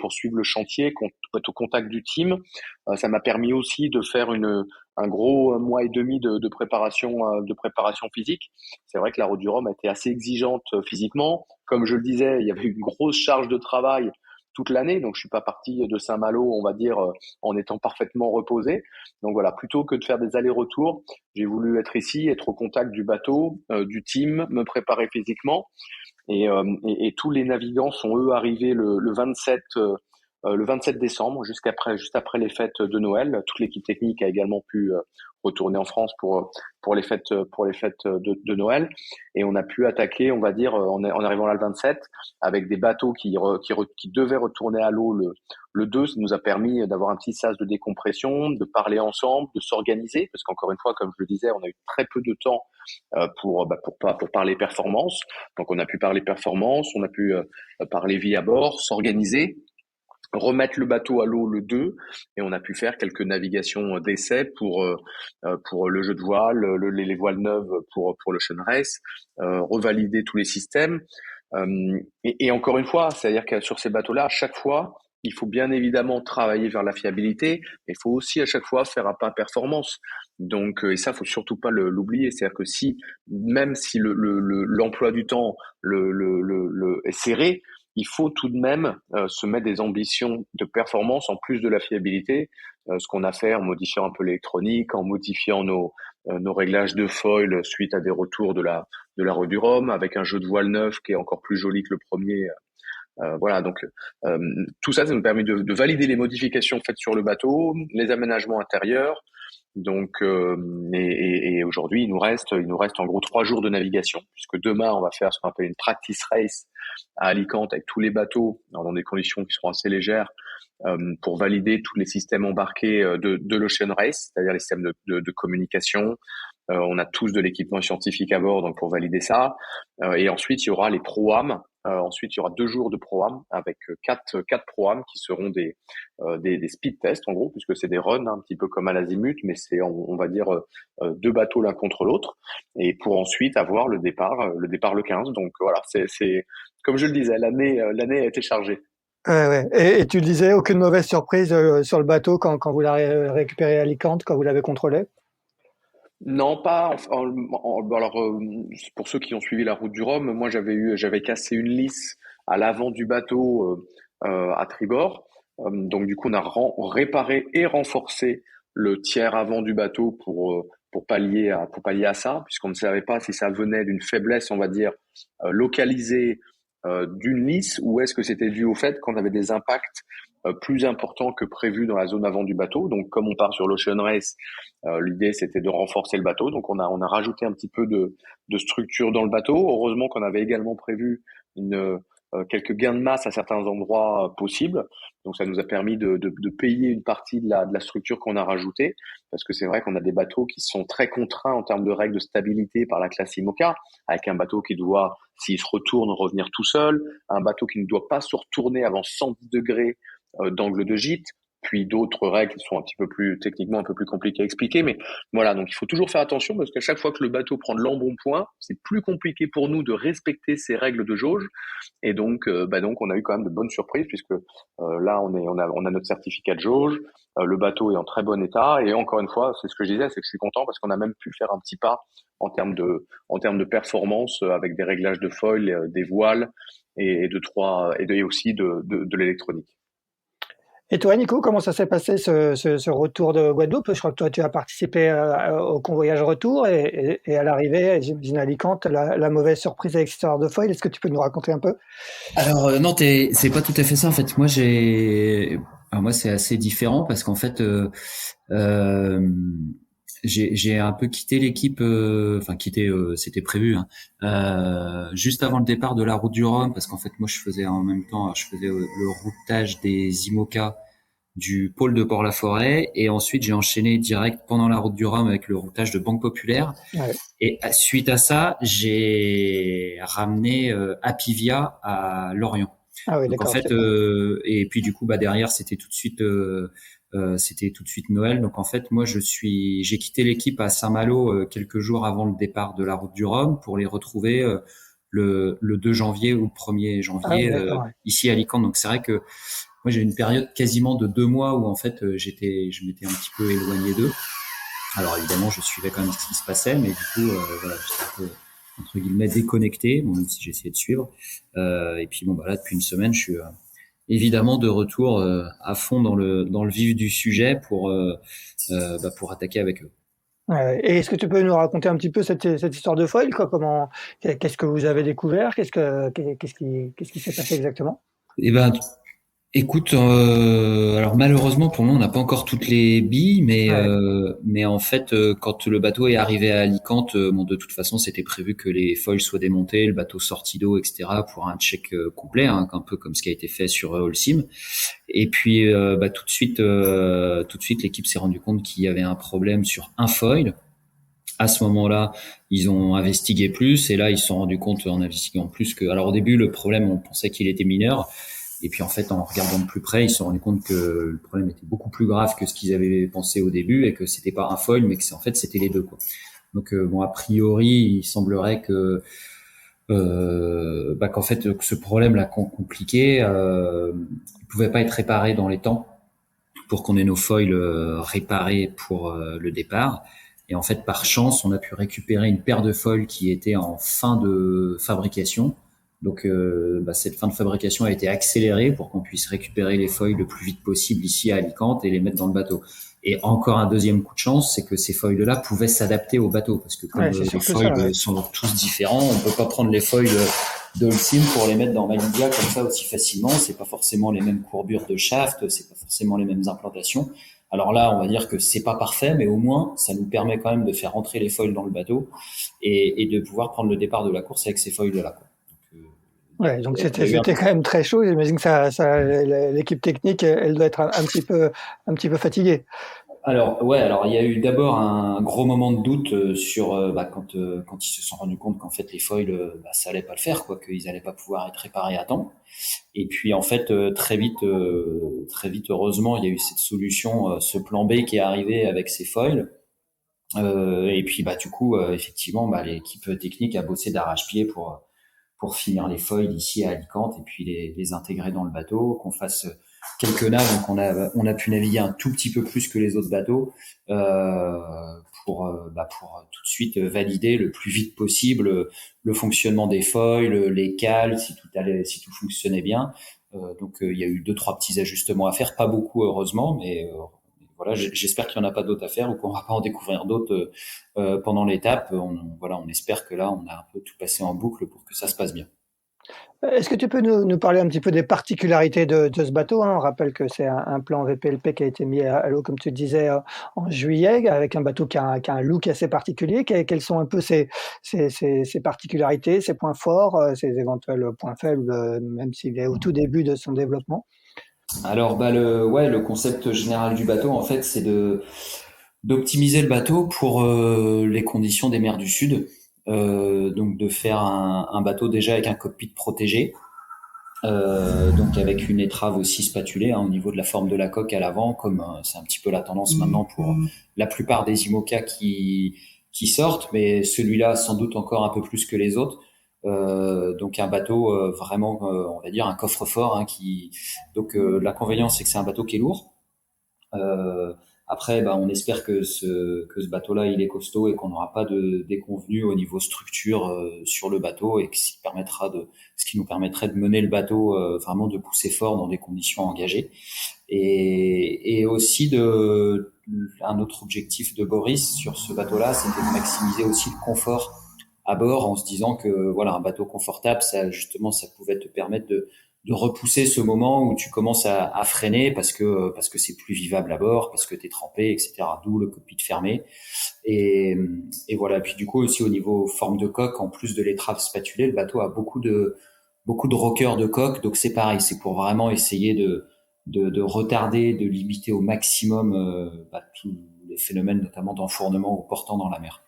chantier, être au contact du team. Ça m'a permis aussi de faire un gros mois et demi de préparation physique. C'est vrai que la Route du Rhum a été assez exigeante physiquement. Comme je le disais, il y avait une grosse charge de travail toute l'année, donc je suis pas parti de Saint-Malo, on va dire, en étant parfaitement reposé. Donc voilà, plutôt que de faire des allers-retours, j'ai voulu être ici, être au contact du bateau, du team, me préparer physiquement. Et tous les navigants sont eux arrivés le 27 décembre, juste après les fêtes de Noël. Toute l'équipe technique a également pu retourner en France pour les fêtes de Noël. Et on a pu attaquer, on va dire, en arrivant là le 27, avec des bateaux qui devaient retourner à l'eau le 2. Ça nous a permis d'avoir un petit sas de décompression, de parler ensemble, de s'organiser, parce qu'encore une fois, comme je le disais, on a eu très peu de temps pour parler performance. Donc on a pu parler performance, on a pu parler vie à bord, s'organiser, remettre le bateau à l'eau le 2, et on a pu faire quelques navigations d'essai pour le jeu de voile, les voiles neuves pour l'Ocean Race, revalider tous les systèmes. Et encore une fois, c'est-à-dire que sur ces bateaux-là, à chaque fois, il faut bien évidemment travailler vers la fiabilité, mais il faut aussi à chaque fois faire un pas performance. Donc, et ça, faut surtout pas l'oublier. C'est-à-dire que même si l'emploi du temps est serré, il faut tout de même se mettre des ambitions de performance en plus de la fiabilité. Ce qu'on a fait en modifiant un peu l'électronique, en modifiant nos réglages de foil suite à des retours de la Route du Rhum, avec un jeu de voile neuf qui est encore plus joli que le premier. Voilà, donc tout ça, ça nous permet de valider les modifications faites sur le bateau, les aménagements intérieurs, Donc, et aujourd'hui, il nous reste en gros 3 jours de navigation, puisque demain, on va faire ce qu'on appelle une practice race à Alicante avec tous les bateaux dans des conditions qui seront assez légères pour valider tous les systèmes embarqués de l'Ocean Race, c'est-à-dire les systèmes de communication. On a tous de l'équipement scientifique à bord, donc pour valider ça. Et ensuite, il y aura les pro-am. Ensuite, il y aura 2 jours de pro-am avec quatre pro-am qui seront des speed tests en gros, puisque c'est des runs un petit peu comme à l'azimut, mais c'est on va dire 2 bateaux l'un contre l'autre, et pour ensuite avoir le départ le 15. Donc voilà, c'est comme je le disais, l'année a été chargée. Ouais, ouais. Et tu le disais, aucune mauvaise surprise sur le bateau quand vous l'avez récupéré à Alicante, quand vous l'avez contrôlé? Non, pas. Alors, pour ceux qui ont suivi la route du Rhum, moi j'avais cassé une lisse à l'avant du bateau à tribord. Donc du coup, on a réparé et renforcé le tiers avant du bateau pour pallier à ça, puisqu'on ne savait pas si ça venait d'une faiblesse, on va dire, localisée d'une lisse, ou est-ce que c'était dû au fait qu'on avait des impacts plus importants que prévu dans la zone avant du bateau. Donc, comme on part sur l'Ocean Race, l'idée c'était de renforcer le bateau. Donc, on a rajouté un petit peu de structure dans le bateau. Heureusement qu'on avait également prévu quelques gains de masse à certains endroits possibles. Donc, ça nous a permis de payer une partie de la structure qu'on a rajoutée, parce que c'est vrai qu'on a des bateaux qui sont très contraints en termes de règles de stabilité par la classe IMOCA, avec un bateau qui doit, s'il se retourne, revenir tout seul, un bateau qui ne doit pas se retourner avant 110 degrés d'angle de gîte, puis d'autres règles qui sont un petit peu plus techniquement un peu plus compliquées à expliquer. Mais voilà, donc il faut toujours faire attention, parce qu'à chaque fois que le bateau prend de l'embonpoint, c'est plus compliqué pour nous de respecter ces règles de jauge. Et donc, donc on a eu quand même de bonnes surprises, puisque là on a notre certificat de jauge, le bateau est en très bon état, et encore une fois, c'est ce que je disais, c'est que je suis content parce qu'on a même pu faire un petit pas en termes de performance avec des réglages de foil, des voiles et aussi de l'électronique. Et toi, Nico, comment ça s'est passé ce retour de Guadeloupe? Je crois que toi, tu as participé au convoyage retour et à l'arrivée, j'imagine à Alicante, la mauvaise surprise avec cette histoire de foil. Est-ce que tu peux nous raconter un peu? Alors non, c'est pas tout à fait ça en fait. Moi c'est assez différent parce qu'en fait euh, j'ai un peu quitté l'équipe, c'était prévu, hein, juste avant le départ de la route du Rhum, parce qu'en fait moi je faisais le routage des IMOCA du pôle de Port-la-Forêt, et ensuite j'ai enchaîné direct pendant la route du Rhum avec le routage de Banque Populaire. Ouais. Et suite à ça, j'ai ramené Apivia à Lorient. Ah oui, Donc en d'accord. fait, et puis du coup, derrière, c'était tout de suite Noël. Donc en fait, j'ai quitté l'équipe à Saint-Malo quelques jours avant le départ de la route du Rhum pour les retrouver le 2 janvier ou le 1er Ah oui, janvier d'accord. Ouais. ici à Alicante. Donc c'est vrai que moi j'ai eu une période quasiment de 2 mois où en fait je m'étais un petit peu éloigné d'eux. Alors évidemment, je suivais quand même ce qui se passait, mais du coup, voilà, j'étais un peu entre guillemets déconnecté, bon, même si j'essayais de suivre. Et puis là, depuis une semaine, je suis évidemment de retour à fond dans le vif du sujet pour attaquer avec eux. Et est-ce que tu peux nous raconter un petit peu cette histoire de foil, quoi? Qu'est-ce que vous avez découvert? Qu'est-ce qui s'est passé exactement? Et écoute, alors malheureusement pour nous, on n'a pas encore toutes les billes, Ouais. mais en fait, quand le bateau est arrivé à Alicante, de toute façon, c'était prévu que les foils soient démontés, le bateau sorti d'eau, etc., pour un check complet, hein, un peu comme ce qui a été fait sur Holcim. Et puis, tout de suite, l'équipe s'est rendu compte qu'il y avait un problème sur un foil. À ce moment-là, ils ont investigué plus, et là, ils se sont rendus compte en investiguant plus alors au début, le problème, on pensait qu'il était mineur. Et puis en fait, en regardant de plus près, ils se sont rendus compte que le problème était beaucoup plus grave que ce qu'ils avaient pensé au début, et que c'était pas un foil, mais que en fait c'était les deux, quoi. Donc a priori, il semblerait que qu'en fait que ce problème-là compliqué, il pouvait pas être réparé dans les temps pour qu'on ait nos foils réparés pour le départ. Et en fait, par chance, on a pu récupérer une paire de foils qui était en fin de fabrication. Donc cette fin de fabrication a été accélérée pour qu'on puisse récupérer les foils le plus vite possible ici à Alicante et les mettre dans le bateau. Et encore un deuxième coup de chance, c'est que ces foils-là pouvaient s'adapter au bateau, parce que comme les foils sont tous différents, on peut pas prendre les foils de Holcim pour les mettre dans Malidia comme ça aussi facilement. C'est pas forcément les mêmes courbures de shaft, c'est pas forcément les mêmes implantations. Alors là, on va dire que c'est pas parfait, mais au moins, ça nous permet quand même de faire rentrer les foils dans le bateau et de pouvoir prendre le départ de la course avec ces foils-là, quoi. Donc, Ouais, donc il y a eu un c'était quand même très chaud. J'imagine que l'équipe technique, elle doit être un petit peu fatiguée. Alors il y a eu d'abord un gros moment de doute sur quand ils se sont rendus compte qu'en fait les foils ça allait pas le faire, quoi, qu'ils allaient pas pouvoir être réparés à temps. Et puis en fait très vite heureusement il y a eu cette solution, ce plan B qui est arrivé avec ces foils. Et puis bah du coup effectivement l'équipe technique a bossé d'arrache-pied pour finir les foils ici à Alicante et puis les intégrer dans le bateau, qu'on fasse quelques naves, donc on a pu naviguer un tout petit peu plus que les autres bateaux pour tout de suite valider le plus vite possible le fonctionnement des foils, les cales, si tout fonctionnait bien. Donc il y a eu deux trois petits ajustements à faire, pas beaucoup heureusement, mais voilà, j'espère qu'il n'y en a pas d'autres à faire ou qu'on va pas en découvrir d'autres pendant l'étape. On espère que là, on a un peu tout passé en boucle pour que ça se passe bien. Est-ce que tu peux nous parler un petit peu des particularités de ce bateau, hein? On rappelle que c'est un plan VPLP qui a été mis à l'eau, comme tu disais, en juillet, avec un bateau qui a un look assez particulier. Quelles sont un peu ses particularités, ses points forts, ses éventuels points faibles, même s'il est au tout début de son développement? Alors, le concept général du bateau, en fait, c'est d'optimiser le bateau pour les conditions des mers du Sud. Donc, de faire un bateau déjà avec un cockpit protégé, donc avec une étrave aussi spatulée au niveau de la forme de la coque à l'avant, comme c'est un petit peu la tendance maintenant pour la plupart des IMOCA qui sortent, mais celui-là sans doute encore un peu plus que les autres. Donc un bateau vraiment, on va dire un coffre-fort donc l'inconvénient c'est que c'est un bateau qui est lourd. Euh, Après, on espère que ce bateau-là, il est costaud et qu'on n'aura pas de déconvenus au niveau structure sur le bateau et ce qui nous permettrait de mener le bateau vraiment de pousser fort dans des conditions engagées. Et aussi un autre objectif de Boris sur ce bateau-là, c'était de maximiser aussi le confort à bord en se disant que voilà un bateau confortable, ça justement, ça pouvait te permettre de repousser ce moment où tu commences à freiner parce que c'est plus vivable à bord, parce que t'es trempé, etc. D'où le cockpit fermé. Et, et voilà. Puis du coup aussi au niveau forme de coque, en plus de l'étrave spatulée, le bateau a beaucoup de rockers de coque. Donc c'est pareil, c'est pour vraiment essayer de retarder, de limiter au maximum tous les phénomènes, notamment d'enfournement ou portant dans la mer.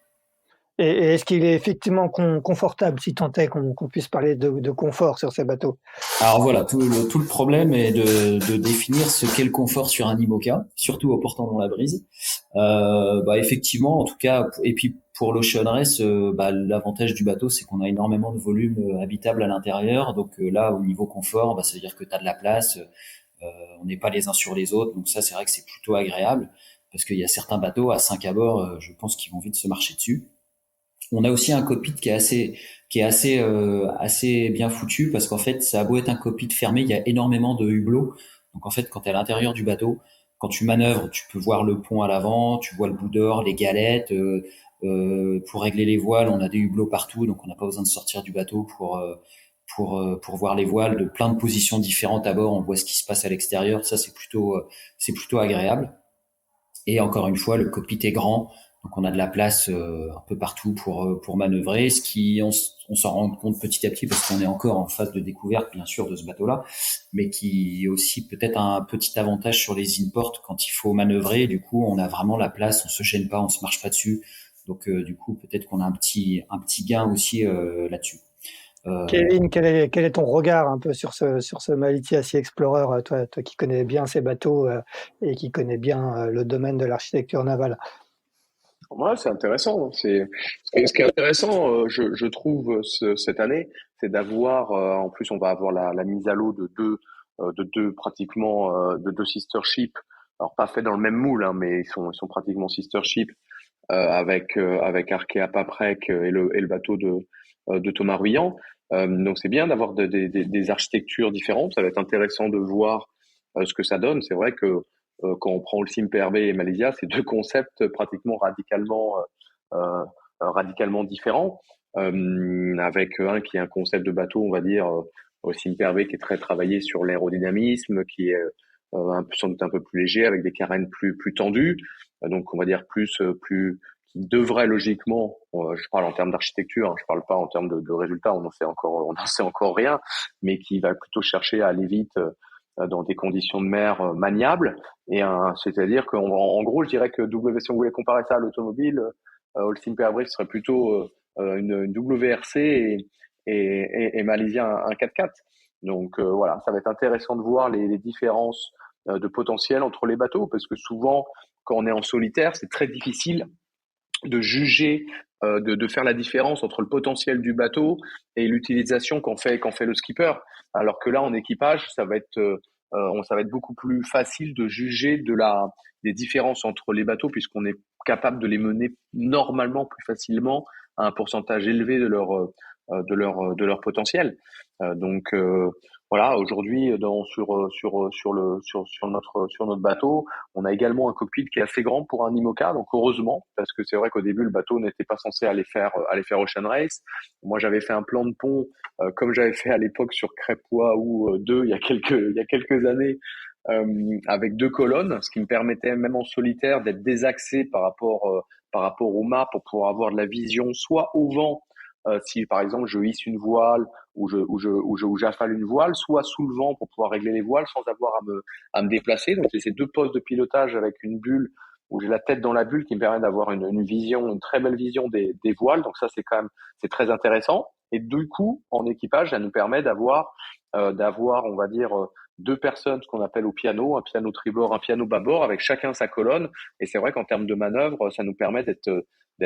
Et est-ce qu'il est effectivement confortable, si tant est qu'on puisse parler de confort sur ces bateaux? Alors voilà, tout le problème est de définir ce qu'est le confort sur un IMOCA, surtout au portant dans la brise. Effectivement, en tout cas, et puis pour l'Ocean Race, l'avantage du bateau, c'est qu'on a énormément de volume habitable à l'intérieur. Donc là, au niveau confort, ça veut dire que tu as de la place, on n'est pas les uns sur les autres. Donc ça, c'est vrai que c'est plutôt agréable, parce qu'il y a certains bateaux à 5 à bord, je pense qu'ils vont vite se marcher dessus. On a aussi un cockpit qui est assez bien foutu parce qu'en fait, ça a beau être un cockpit fermé, il y a énormément de hublots. Donc en fait, quand tu es à l'intérieur du bateau, quand tu manœuvres, tu peux voir le pont à l'avant, tu vois le bout d'or, les galettes. Pour régler les voiles, on a des hublots partout, donc on n'a pas besoin de sortir du bateau pour voir les voiles de plein de positions différentes à bord. On voit ce qui se passe à l'extérieur. Ça, c'est plutôt agréable. Et encore une fois, le cockpit est grand, donc on a de la place un peu partout pour manœuvrer. On s'en rend compte petit à petit parce qu'on est encore en phase de découverte, bien sûr, de ce bateau-là, mais qui est aussi peut-être un petit avantage sur les imports quand il faut manœuvrer. Du coup, on a vraiment la place, on se gêne pas, on se marche pas dessus. Donc du coup, peut-être qu'on a un petit gain aussi là-dessus. Kevin, quel est ton regard un peu sur ce Mahaliti Sea Explorer, toi qui connais bien ces bateaux et qui connais bien le domaine de l'architecture navale? Ouais, c'est intéressant. Ce qui est intéressant, je trouve cette année, c'est d'avoir, en plus, on va avoir la mise à l'eau de deux pratiquement de deux sister ships. Alors pas fait dans le même moule, hein, mais ils sont pratiquement sister ships avec Arkea Paprec et le bateau de Thomas Ruyant. Donc c'est bien d'avoir des architectures différentes. Ça va être intéressant de voir ce que ça donne. C'est vrai que quand on prend le SimPRB et Malaysia, c'est deux concepts pratiquement radicalement différents, avec un qui est un concept de bateau, on va dire, au SimPRB qui est très travaillé sur l'aérodynamisme, qui est sans doute un peu plus léger, avec des carènes plus tendues, donc on va dire plus qui devrait logiquement, je parle en termes d'architecture, hein, je parle pas en termes de résultats, on n'en sait encore rien, mais qui va plutôt chercher à aller vite dans des conditions de mer maniables. C'est-à-dire en gros, je dirais que si on voulait comparer ça à l'automobile, Holcim Perbray serait plutôt une WRC et Malaysia un 4x4. Donc voilà, ça va être intéressant de voir les différences de potentiel entre les bateaux, parce que souvent, quand on est en solitaire, c'est très difficile de juger, de faire la différence entre le potentiel du bateau et l'utilisation qu'en fait le skipper. Alors que là, en équipage, ça va être beaucoup plus facile de juger des différences entre les bateaux, puisqu'on est capable de les mener normalement plus facilement à un pourcentage élevé de leur potentiel. Donc voilà, aujourd'hui sur notre bateau, on a également un cockpit qui est assez grand pour un IMOCA, donc heureusement, parce que c'est vrai qu'au début le bateau n'était pas censé aller faire Ocean Race. Moi, j'avais fait un plan de pont comme j'avais fait à l'époque sur Crêpois ou 2 il y a quelques années, avec 2 colonnes, ce qui me permettait même en solitaire d'être désaxé par rapport au mât pour pouvoir avoir de la vision soit au vent, si par exemple je hisse une voile ou j'affale une voile, soit sous le vent pour pouvoir régler les voiles sans avoir à me déplacer. Donc j'ai ces 2 postes de pilotage avec une bulle où j'ai la tête dans la bulle qui me permet d'avoir une très belle vision des voiles. Donc ça, c'est très intéressant. Et du coup, en équipage, ça nous permet d'avoir, on va dire, 2 personnes, ce qu'on appelle au piano, un piano tribord, un piano bâbord, avec chacun sa colonne. Et c'est vrai qu'en termes de manœuvre, ça nous permet d'être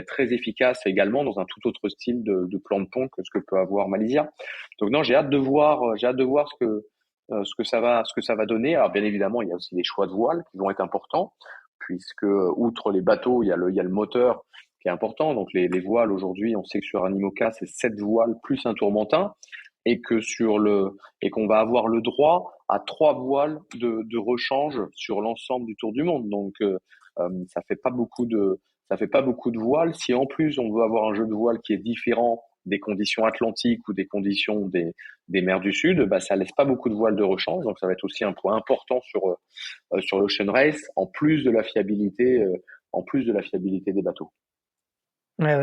très efficace également dans un tout autre style de plan de pont que ce que peut avoir Malaysia. Donc non, j'ai hâte de voir ce que ça va donner. Alors bien évidemment, il y a aussi les choix de voiles qui vont être importants, puisque outre les bateaux, il y a le moteur qui est important. Donc les voiles aujourd'hui, on sait que sur un IMOCA, c'est 7 voiles plus un tourmentin, et qu'on va avoir le droit à 3 voiles de rechange sur l'ensemble du tour du monde. Donc ça fait pas beaucoup de voiles. Si en plus on veut avoir un jeu de voiles qui est différent des conditions atlantiques ou des conditions des mers du Sud, bah ça laisse pas beaucoup de voiles de rechange. Donc ça va être aussi un point important sur l'Ocean Race, en plus de la fiabilité des bateaux.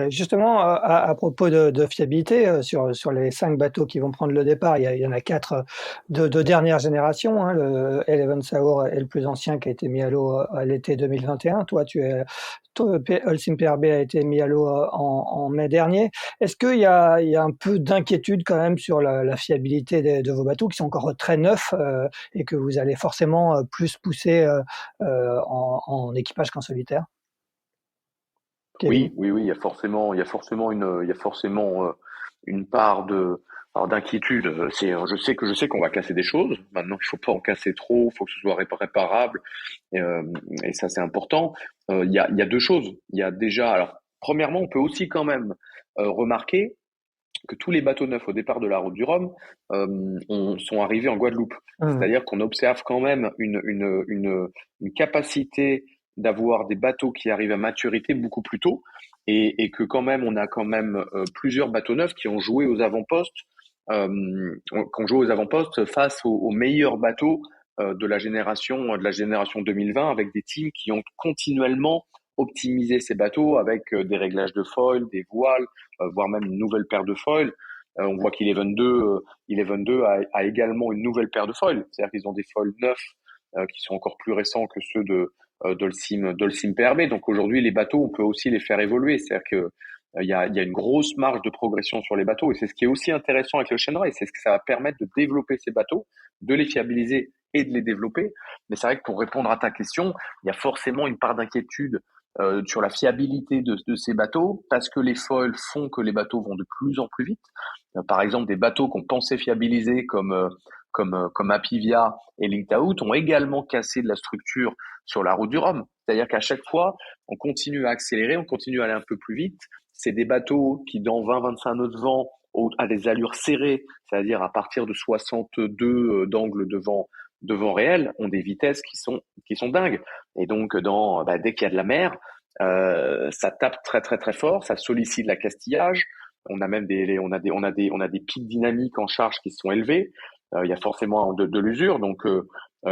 Justement, à propos de fiabilité, sur les 5 bateaux qui vont prendre le départ, il y en a 4 de dernière génération, hein. Le Eleven Saur est le plus ancien, qui a été mis à l'eau à l'été 2021. Holcim PRB a été mis à l'eau en mai dernier. Est-ce qu'il y a un peu d'inquiétude quand même sur la fiabilité de vos bateaux qui sont encore très neufs, et que vous allez forcément plus pousser en équipage qu'en solitaire? Kevin? Oui, il y a forcément, une part d'inquiétude. Je sais qu'on va casser des choses. Maintenant, il faut pas en casser trop. Il faut que ce soit réparable. Et ça, c'est important. Il y a 2 choses. Il y a déjà, alors, premièrement, on peut aussi quand même remarquer que tous les bateaux neufs au départ de la route du Rhum sont arrivés en Guadeloupe. Mmh. C'est-à-dire qu'on observe quand même une capacité d'avoir des bateaux qui arrivent à maturité beaucoup plus tôt, et que quand même on a quand même plusieurs bateaux neufs qui ont joué aux avant-postes, face aux meilleurs bateaux de la génération 2020, avec des teams qui ont continuellement optimisé ces bateaux avec des réglages de foil, des voiles, voire même une nouvelle paire de foils. On voit qu'Eleven 2 a également une nouvelle paire de foils. C'est-à-dire qu'ils ont des foils neufs qui sont encore plus récents que ceux d'Holcim PRB. Donc aujourd'hui, les bateaux, on peut aussi les faire évoluer. C'est-à-dire que il y a une grosse marge de progression sur les bateaux. Et c'est ce qui est aussi intéressant avec le Ocean Race. C'est ce que ça va permettre de développer ces bateaux, de les fiabiliser et de les développer. Mais c'est vrai que pour répondre à ta question, il y a forcément une part d'inquiétude sur la fiabilité de ces bateaux, parce que les foils font que les bateaux vont de plus en plus vite. Par exemple, des bateaux qu'on pensait fiabiliser comme Apivia et Lingtaout ont également cassé de la structure sur la route du Rhum. C'est-à-dire qu'à chaque fois, on continue à accélérer, on continue à aller un peu plus vite. C'est des bateaux qui, dans 20-25 nœuds de vent, à des allures serrées, c'est-à-dire à partir de 62 d'angle de vent réel, ont des vitesses qui sont dingues. Et donc, dès qu'il y a de la mer, ça tape très très très fort, ça sollicite l'accastillage. On a même des pics dynamiques en charge qui sont élevés. il y a forcément de l'usure. Donc,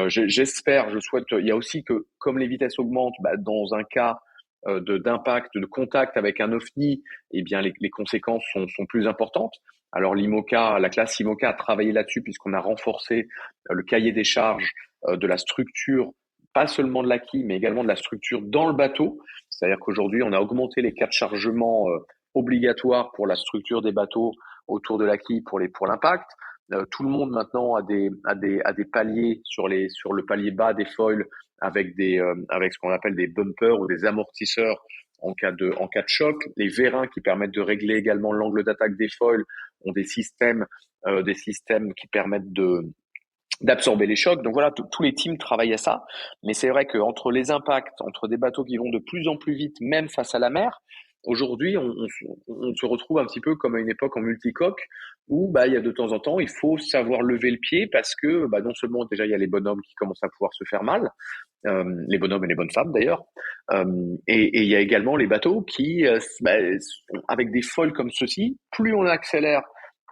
j'espère, je souhaite. Il y a aussi que, comme les vitesses augmentent, dans un cas d'impact, de contact avec un OVNI, eh bien les conséquences sont plus importantes. Alors l'IMOCA, la classe IMOCA a travaillé là-dessus puisqu'on a renforcé le cahier des charges de la structure, pas seulement de l'acquis, mais également de la structure dans le bateau. C'est-à-dire qu'aujourd'hui, on a augmenté les cas de chargement obligatoires pour la structure des bateaux autour de l'acquis pour l'impact. Tout le monde maintenant a des paliers sur le palier bas des foils avec avec ce qu'on appelle des bumpers ou des amortisseurs en cas de choc. Les vérins qui permettent de régler également l'angle d'attaque des foils ont des systèmes qui permettent d'absorber les chocs. Donc voilà, tous les teams travaillent à ça. Mais c'est vrai qu'entre les impacts, entre des bateaux qui vont de plus en plus vite, même face à la mer, aujourd'hui, on se retrouve un petit peu comme à une époque en multicoque où il y a de temps en temps, il faut savoir lever le pied parce que non seulement déjà il y a les bonhommes qui commencent à pouvoir se faire mal, les bonhommes et les bonnes femmes d'ailleurs, et il y a également les bateaux qui, avec des foils comme ceci, plus on accélère,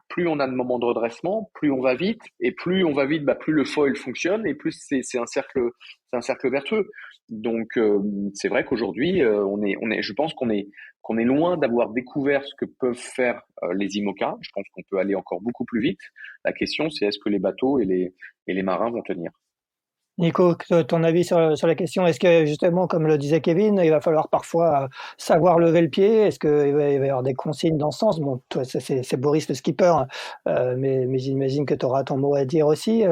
plus on a de moments de redressement, plus on va vite, et plus on va vite, plus le foil fonctionne, et plus c'est un cercle vertueux. Donc c'est vrai qu'aujourd'hui, je pense qu'on est loin d'avoir découvert ce que peuvent faire les IMOCA. Je pense qu'on peut aller encore beaucoup plus vite. La question, c'est est-ce que les bateaux et les marins vont tenir? Nico, ton avis sur la question, est-ce que justement, comme le disait Kevin, il va falloir parfois savoir lever le pied? Est-ce qu'il va y avoir des consignes dans ce sens? Bon, toi, c'est Boris le skipper, mais j'imagine que tu auras ton mot à dire aussi.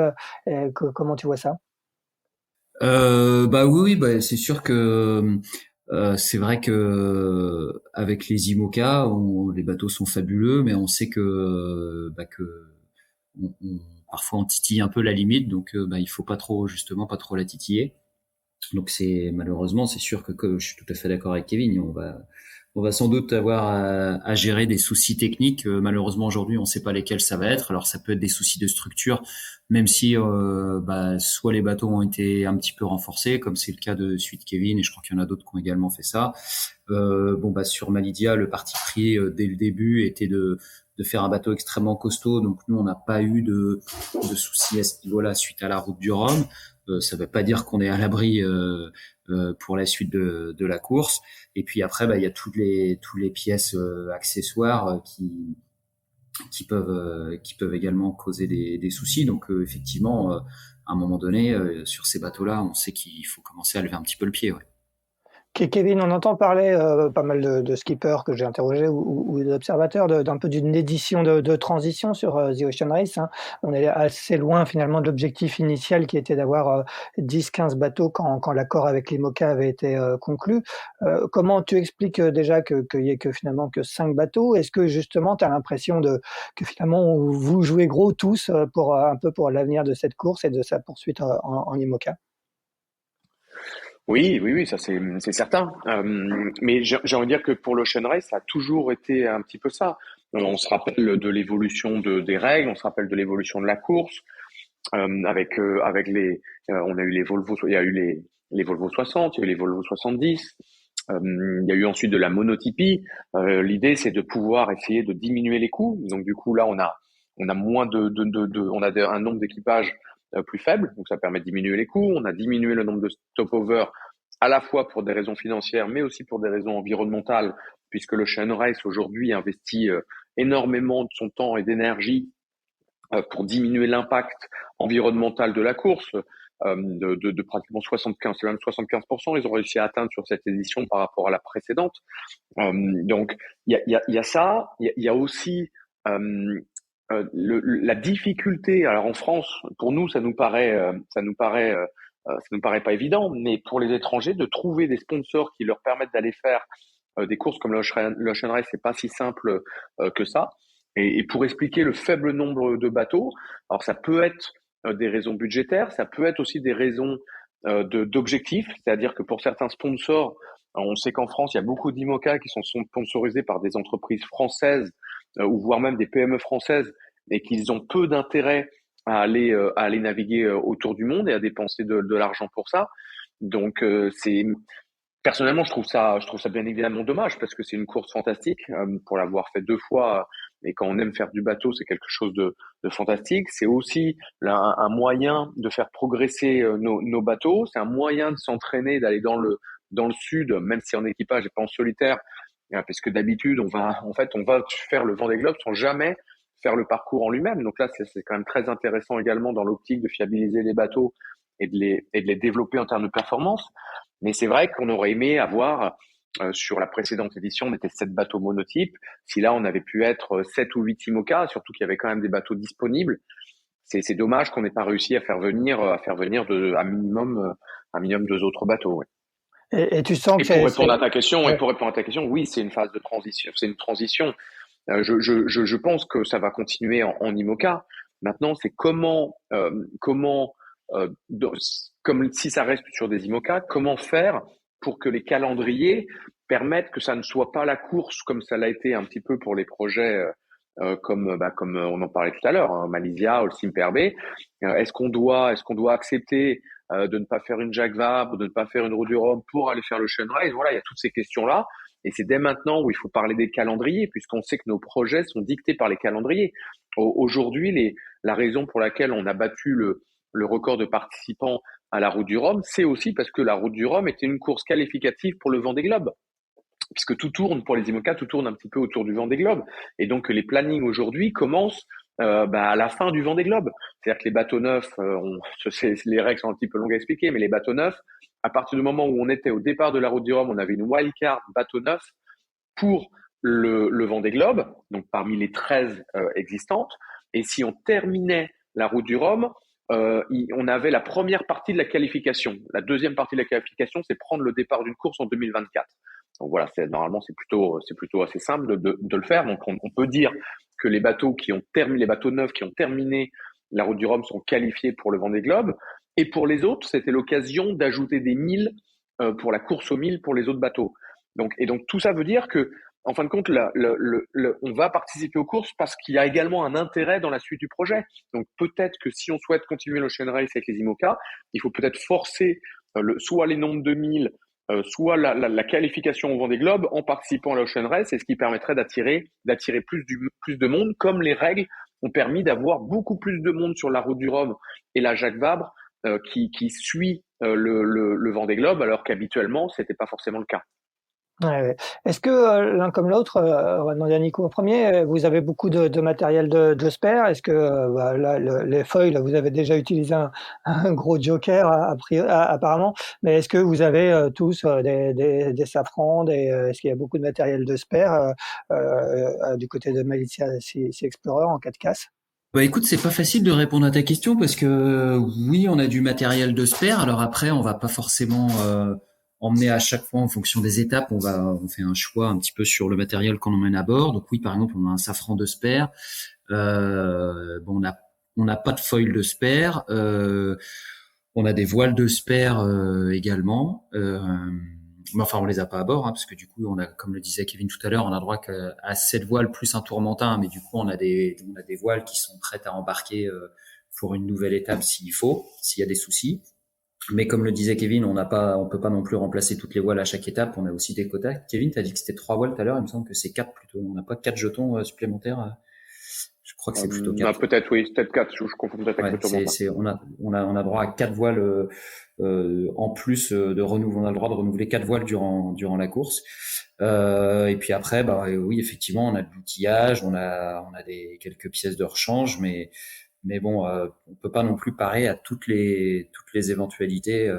Comment tu vois ça? Oui, c'est sûr que c'est vrai que avec les IMOCA, les bateaux sont fabuleux, mais on sait que parfois on titille un peu la limite, donc il faut pas trop la titiller. Donc malheureusement, c'est sûr que je suis tout à fait d'accord avec Kevin, on va sans doute avoir à gérer des soucis techniques. Malheureusement aujourd'hui, on ne sait pas lesquels ça va être. Alors ça peut être des soucis de structure, même si soit les bateaux ont été un petit peu renforcés, comme c'est le cas de Suite Kevin, et je crois qu'il y en a d'autres qui ont également fait ça. Sur Malidia, le parti pris dès le début était de faire un bateau extrêmement costaud. Donc nous, on n'a pas eu de soucis à ce niveau-là suite à la route du Rhum. Ça ne veut pas dire qu'on est à l'abri pour la suite de la course. Et puis après, il y a toutes les pièces accessoires qui peuvent également causer des soucis. Donc effectivement, à un moment donné, sur ces bateaux-là, on sait qu'il faut commencer à lever un petit peu le pied. Ouais. Kevin, on entend parler pas mal de skippers que j'ai interrogés ou d'observateurs d'un peu d'une édition de transition sur The Ocean Race. Hein. On est assez loin finalement de l'objectif initial qui était d'avoir 10-15 bateaux quand l'accord avec l'IMOCA avait été conclu. Comment tu expliques déjà qu'il y ait finalement que 5 bateaux? Est-ce que justement tu as l'impression que finalement vous jouez gros tous pour un peu pour l'avenir de cette course et de sa poursuite en IMOCA? Oui, ça c'est certain. Mais j'ai envie de dire que pour l'Ocean Race, ça a toujours été un petit peu ça. On se rappelle de l'évolution des règles, on se rappelle de l'évolution de la course, avec on a eu les Volvo, il y a eu les Volvo 60, il y a eu les Volvo 70. Il y a eu ensuite de la monotypie. L'idée, c'est de pouvoir essayer de diminuer les coûts. Donc du coup, là, on a moins un nombre d'équipages plus faible, donc ça permet de diminuer les coûts. On a diminué le nombre de stopover à la fois pour des raisons financières, mais aussi pour des raisons environnementales, puisque le Ocean Race aujourd'hui investit énormément de son temps et d'énergie pour diminuer l'impact environnemental de la course. De pratiquement 75, c'est même 75%, ils ont réussi à atteindre sur cette édition par rapport à la précédente. Donc il y a ça, il y a aussi la difficulté. Alors en France, pour nous, ça nous paraît pas évident, mais pour les étrangers, de trouver des sponsors qui leur permettent d'aller faire des courses comme l'Ocean Race, c'est pas si simple que ça. Et pour expliquer le faible nombre de bateaux, alors ça peut être des raisons budgétaires, ça peut être aussi des raisons d'objectifs, c'est-à-dire que pour certains sponsors, on sait qu'en France, il y a beaucoup d'IMOCA qui sont sponsorisés par des entreprises françaises ou voire même des PME françaises et qu'ils ont peu d'intérêt à aller naviguer autour du monde et à dépenser de l'argent pour ça. Donc personnellement, je trouve ça bien évidemment dommage parce que c'est une course fantastique pour l'avoir fait 2 fois. Et quand on aime faire du bateau, c'est quelque chose de fantastique. C'est aussi un moyen de faire progresser nos bateaux. C'est un moyen de s'entraîner, d'aller dans le sud, même si en équipage et pas en solitaire, parce que d'habitude, on va faire le Vendée Globe sans jamais faire le parcours en lui-même. Donc là, c'est quand même très intéressant également dans l'optique de fiabiliser les bateaux et de les développer en termes de performance. Mais c'est vrai qu'on aurait aimé avoir, sur la précédente édition, on était 7 bateaux monotypes. Si là, on avait pu être 7 ou 8 IMOCA, surtout qu'il y avait quand même des bateaux disponibles, c'est dommage qu'on n'ait pas réussi à faire venir un minimum 2 autres bateaux. Ouais. Et tu sens Et que pour répondre à ta question, ouais. oui, c'est une phase de transition. C'est une transition. Je pense que ça va continuer en IMOCA. Maintenant, c'est euh, dans- comme si ça reste sur des IMOCA, comment faire pour que les calendriers permettent que ça ne soit pas la course comme ça l'a été un petit peu pour les projets comme on en parlait tout à l'heure, hein, Malaysia, Holcim PRB. Est-ce qu'on doit accepter de ne pas faire une Jacques Vabre, de ne pas faire une Route du Rhum pour aller faire le Ocean Race? Voilà, il y a toutes ces questions-là. Et c'est dès maintenant où il faut parler des calendriers, puisqu'on sait que nos projets sont dictés par les calendriers. Aujourd'hui, la raison pour laquelle on a battu le record de participants à la Route du Rhum, c'est aussi parce que la Route du Rhum était une course qualificative pour le Vendée Globe. Puisque tout tourne pour les IMOCA, tout tourne un petit peu autour du Vendée Globe. Et donc les plannings aujourd'hui commencent à la fin du Vendée Globe. C'est-à-dire que les bateaux neufs, les règles sont un petit peu longues à expliquer, mais les bateaux neufs, à partir du moment où on était au départ de la Route du Rhum, on avait une wildcard bateau neuf pour le Vendée Globe, donc parmi les 13 existantes. Et si on terminait la Route du Rhum, on avait la première partie de la qualification. La deuxième partie de la qualification, c'est prendre le départ d'une course en 2024. Donc voilà, normalement c'est plutôt assez simple de le faire. Donc on peut dire que les bateaux neufs qui ont terminé la Route du Rhum sont qualifiés pour le Vendée Globe. Et pour les autres, c'était l'occasion d'ajouter des milles pour la course aux milles pour les autres bateaux. Donc tout ça veut dire que en fin de compte, on va participer aux courses parce qu'il y a également un intérêt dans la suite du projet. Donc peut-être que si on souhaite continuer l'Ocean Race avec les IMOCA, il faut peut-être forcer soit les nombres de milles, soit la qualification au Vendée Globe en participant à l'Ocean Race, c'est ce qui permettrait d'attirer plus de monde, comme les règles ont permis d'avoir beaucoup plus de monde sur la Route du Rhum et la Jacques Vabre qui suit le Vendée Globe, alors qu'habituellement c'était pas forcément le cas. Ouais. Est-ce que l'un comme l'autre, on va demander à Nico en premier, vous avez beaucoup de matériel de spare? Est-ce que là, les foils, vous avez déjà utilisé un gros joker apparemment, mais est-ce que vous avez tous des safrans, est-ce qu'il y a beaucoup de matériel de spare du côté de Malizia Sea Explorer en cas de casse? Bah écoute, c'est pas facile de répondre à ta question parce que oui, on a du matériel de spare. Alors après, on va pas forcément emmener à chaque fois en fonction des étapes. On fait un choix un petit peu sur le matériel qu'on emmène à bord. Donc oui, par exemple, on a un safran de spare. On n'a pas de foil de spare. On a des voiles de spare également. Mais enfin, on les a pas à bord, hein, parce que du coup, on a, comme le disait Kevin tout à l'heure, on a droit qu'à 7 voiles plus un tourmentin, mais du coup, on a des voiles qui sont prêtes à embarquer pour une nouvelle étape s'il y a des soucis. Mais comme le disait Kevin, on peut pas non plus remplacer toutes les voiles à chaque étape. On a aussi des quotas. Kevin, t'as dit que c'était 3 voiles tout à l'heure. Il me semble que c'est 4 plutôt. On n'a pas 4 jetons supplémentaires. Je crois que c'est plutôt 4. Peut-être, oui, peut-être 4. Je confonds peut-être avec le tourmentin. On a droit à 4 voiles en plus de renouveler. On a le droit de renouveler 4 voiles durant la course. Et puis après, oui, effectivement, on a de l'outillage, on a quelques pièces de rechange, mais bon, on peut pas non plus parer à toutes les éventualités.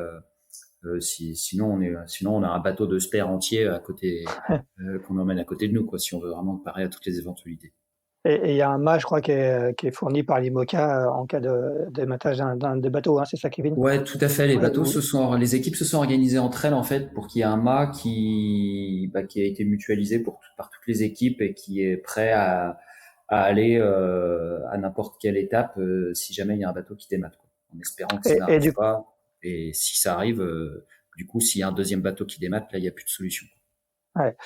Sinon on a un bateau de spare entier à côté qu'on emmène à côté de nous, quoi, si on veut vraiment parer à toutes les éventualités. Et il y a un mât, je crois, qui est fourni par l'IMOCA en cas de dématage des bateaux, hein, c'est ça, Kevin? Ouais, tout à fait. Les équipes se sont organisées entre elles en fait pour qu'il y ait un mât qui a été mutualisé par toutes les équipes et qui est prêt à aller à n'importe quelle étape si jamais il y a un bateau qui démate, quoi, en espérant que ça n'arrive pas. Et si ça arrive, du coup, s'il y a un deuxième bateau qui démate, là, il n'y a plus de solution. Ouais.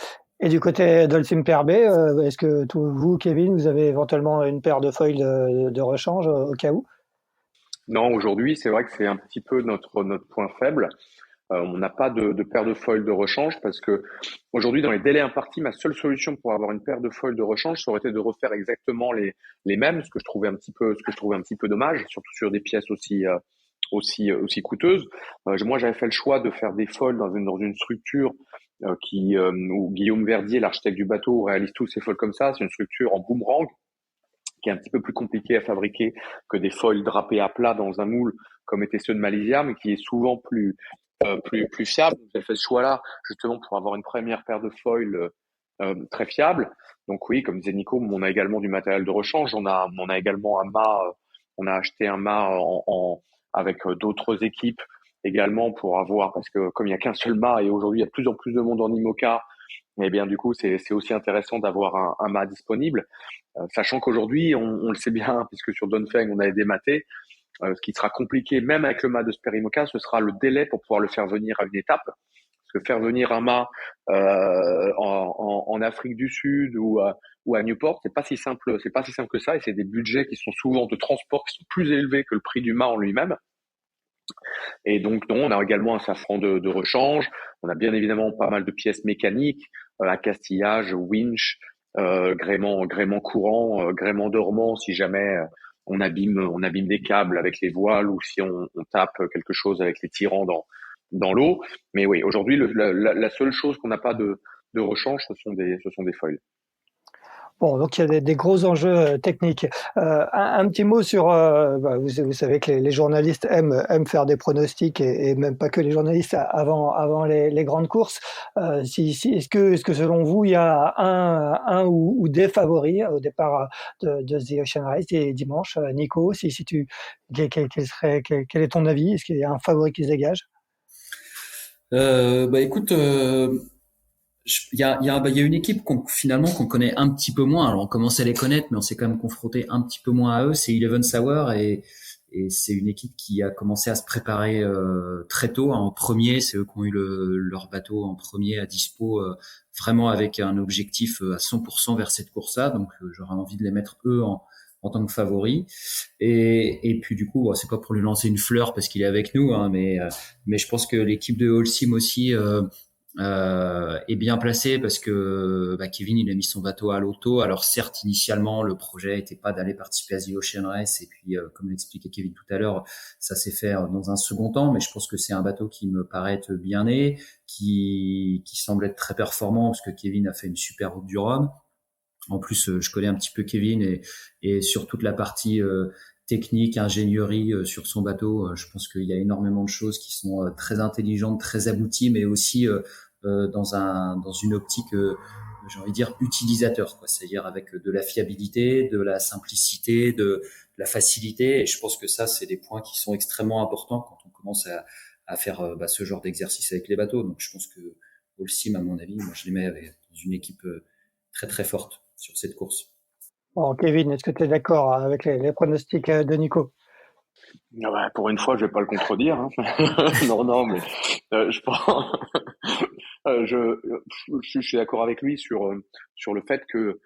Et du côté d'Holcim PRB, est-ce que vous, Kevin, vous avez éventuellement une paire de foils de rechange au cas où? Non, aujourd'hui, c'est vrai que c'est un petit peu notre point faible. On n'a pas de paire de foils de rechange parce que aujourd'hui, dans les délais impartis, ma seule solution pour avoir une paire de foils de rechange, ça aurait été de refaire exactement les mêmes, ce que je trouvais un petit peu dommage, surtout sur des pièces aussi coûteuses. Moi, j'avais fait le choix de faire des foils dans une structure où Guillaume Verdier, l'architecte du bateau, réalise tous ces foils comme ça. C'est une structure en boomerang qui est un petit peu plus compliqué à fabriquer que des foils drapés à plat dans un moule comme étaient ceux de Malaysia, mais qui est souvent plus fiable. J'ai fait ce choix-là justement pour avoir une première paire de foils très fiable. Donc oui, comme disait Nico, on a également du matériel de rechange. On a également un mât. On a acheté un mât avec d'autres équipes également pour avoir, parce que comme il y a qu'un seul mât et aujourd'hui il y a de plus en plus de monde en IMOCA, et bien du coup c'est aussi intéressant d'avoir un mât disponible. Sachant qu'aujourd'hui, on le sait bien, puisque sur Dongfeng, on avait dématé, ce qui sera compliqué, même avec le mât de Sperimoca, ce sera le délai pour pouvoir le faire venir à une étape. Parce que faire venir un mât en Afrique du Sud ou à Newport, c'est pas si simple que ça, et c'est des budgets qui sont souvent de transport qui sont plus élevés que le prix du mât en lui-même. Et donc, non, on a également un safran de rechange. On a bien évidemment pas mal de pièces mécaniques, accastillage, winch, gréement courant, gréement dormant si jamais on abîme des câbles avec les voiles ou si on tape quelque chose avec les tirants dans l'eau. Mais oui, aujourd'hui, la seule chose qu'on n'a pas de rechange, ce sont des foils. Bon, donc il y a des gros enjeux techniques. Un petit mot sur, vous savez que les journalistes aiment faire des pronostics et même pas que les journalistes avant les grandes courses. Est-ce que selon vous il y a un ou des favoris au départ de The Ocean Race et dimanche, Nico, quel est ton avis? Est-ce qu'il y a un favori qui se dégage? Écoute, il y a une équipe finalement qu'on connaît un petit peu moins. Alors on commence à les connaître, mais on s'est quand même confronté un petit peu moins à eux. C'est Eleven Sour et c'est une équipe qui a commencé à se préparer très tôt. En premier, c'est eux qui ont eu leur bateau en premier à dispo, vraiment avec un objectif à 100% vers cette course-là. Donc j'aurais envie de les mettre eux en tant que favoris. Et puis du coup, c'est pas pour lui lancer une fleur parce qu'il est avec nous, hein, mais je pense que l'équipe de Holcim aussi est bien placé parce que Kevin il a mis son bateau à l'auto. Alors certes initialement le projet était pas d'aller participer à The Ocean Race et puis comme l'expliquait Kevin tout à l'heure, ça s'est fait dans un second temps, mais je pense que c'est un bateau qui me paraît être bien né, qui semble être très performant parce que Kevin a fait une super route du Rhum. En plus je connais un petit peu Kevin et sur toute la partie technique, ingénierie sur son bateau. Je pense qu'il y a énormément de choses qui sont très intelligentes, très abouties, mais aussi dans une optique, j'ai envie de dire, utilisateur, quoi. C'est-à-dire avec de la fiabilité, de la simplicité, de la facilité. Et je pense que ça, c'est des points qui sont extrêmement importants quand on commence à faire ce genre d'exercice avec les bateaux. Donc je pense que Holcim, à mon avis, moi je les mets dans une équipe très très forte sur cette course. Bon, Kevin, est-ce que tu es d'accord avec les pronostics de Nico? Ah bah, pour une fois, je vais pas le contredire, hein. Non, mais je pense, je suis d'accord avec lui sur le fait que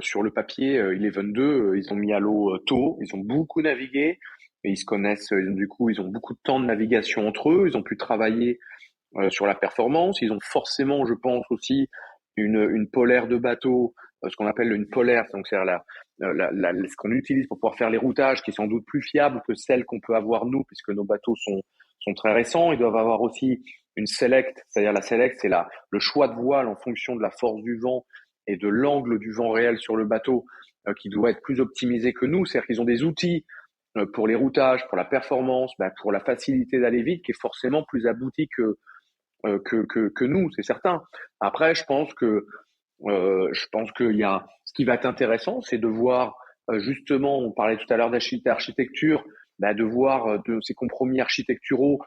sur le papier, Eleven 2, ils ont mis à l'eau tôt, ils ont beaucoup navigué et ils se connaissent. Du coup, ils ont beaucoup de temps de navigation entre eux. Ils ont pu travailler sur la performance. Ils ont forcément, je pense aussi, une polaire de bateau, ce qu'on appelle une polaire, donc c'est ce qu'on utilise pour pouvoir faire les routages, qui est sans doute plus fiable que celle qu'on peut avoir nous, puisque nos bateaux sont très récents. Ils doivent avoir aussi une select, c'est-à-dire la select, c'est le choix de voile en fonction de la force du vent et de l'angle du vent réel sur le bateau, qui doit être plus optimisé que nous. C'est-à-dire qu'ils ont des outils pour les routages, pour la performance, pour la facilité d'aller vite, qui est forcément plus abouti que nous, c'est certain. Après, je pense qu'il y a ce qui va être intéressant, c'est de voir justement, on parlait tout à l'heure d'architecture, de voir de ces compromis architecturaux,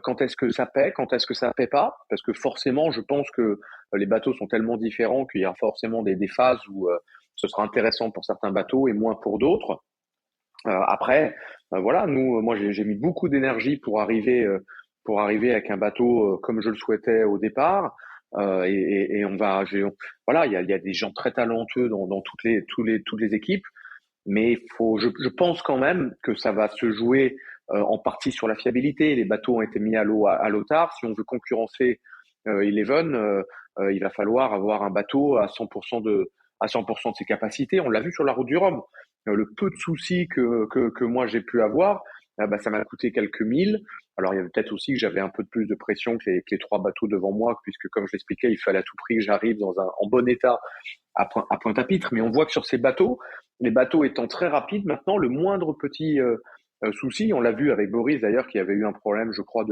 quand est-ce que ça paie, quand est-ce que ça paie pas, parce que forcément, je pense que les bateaux sont tellement différents qu'il y a forcément des phases où ce sera intéressant pour certains bateaux et moins pour d'autres. Après, voilà, moi j'ai mis beaucoup d'énergie pour arriver avec un bateau comme je le souhaitais au départ. Et voilà, il y a des gens très talentueux dans toutes les équipes, mais je pense quand même que ça va se jouer en partie sur la fiabilité. Les bateaux ont été mis à l'eau tard. Si on veut concurrencer Eleven, il va falloir avoir un bateau à 100% à 100% de ses capacités. On l'a vu sur la route du Rhum. Le peu de soucis que moi j'ai pu avoir, ça m'a coûté quelques milles. Alors il y avait peut-être aussi que j'avais un peu de plus de pression que les trois bateaux devant moi, puisque comme je l'expliquais, il fallait à tout prix que j'arrive en bon état à Pointe-à-Pitre. Mais on voit que sur ces bateaux, les bateaux étant très rapides, maintenant le moindre petit souci, on l'a vu avec Boris d'ailleurs, qui avait eu un problème, je crois,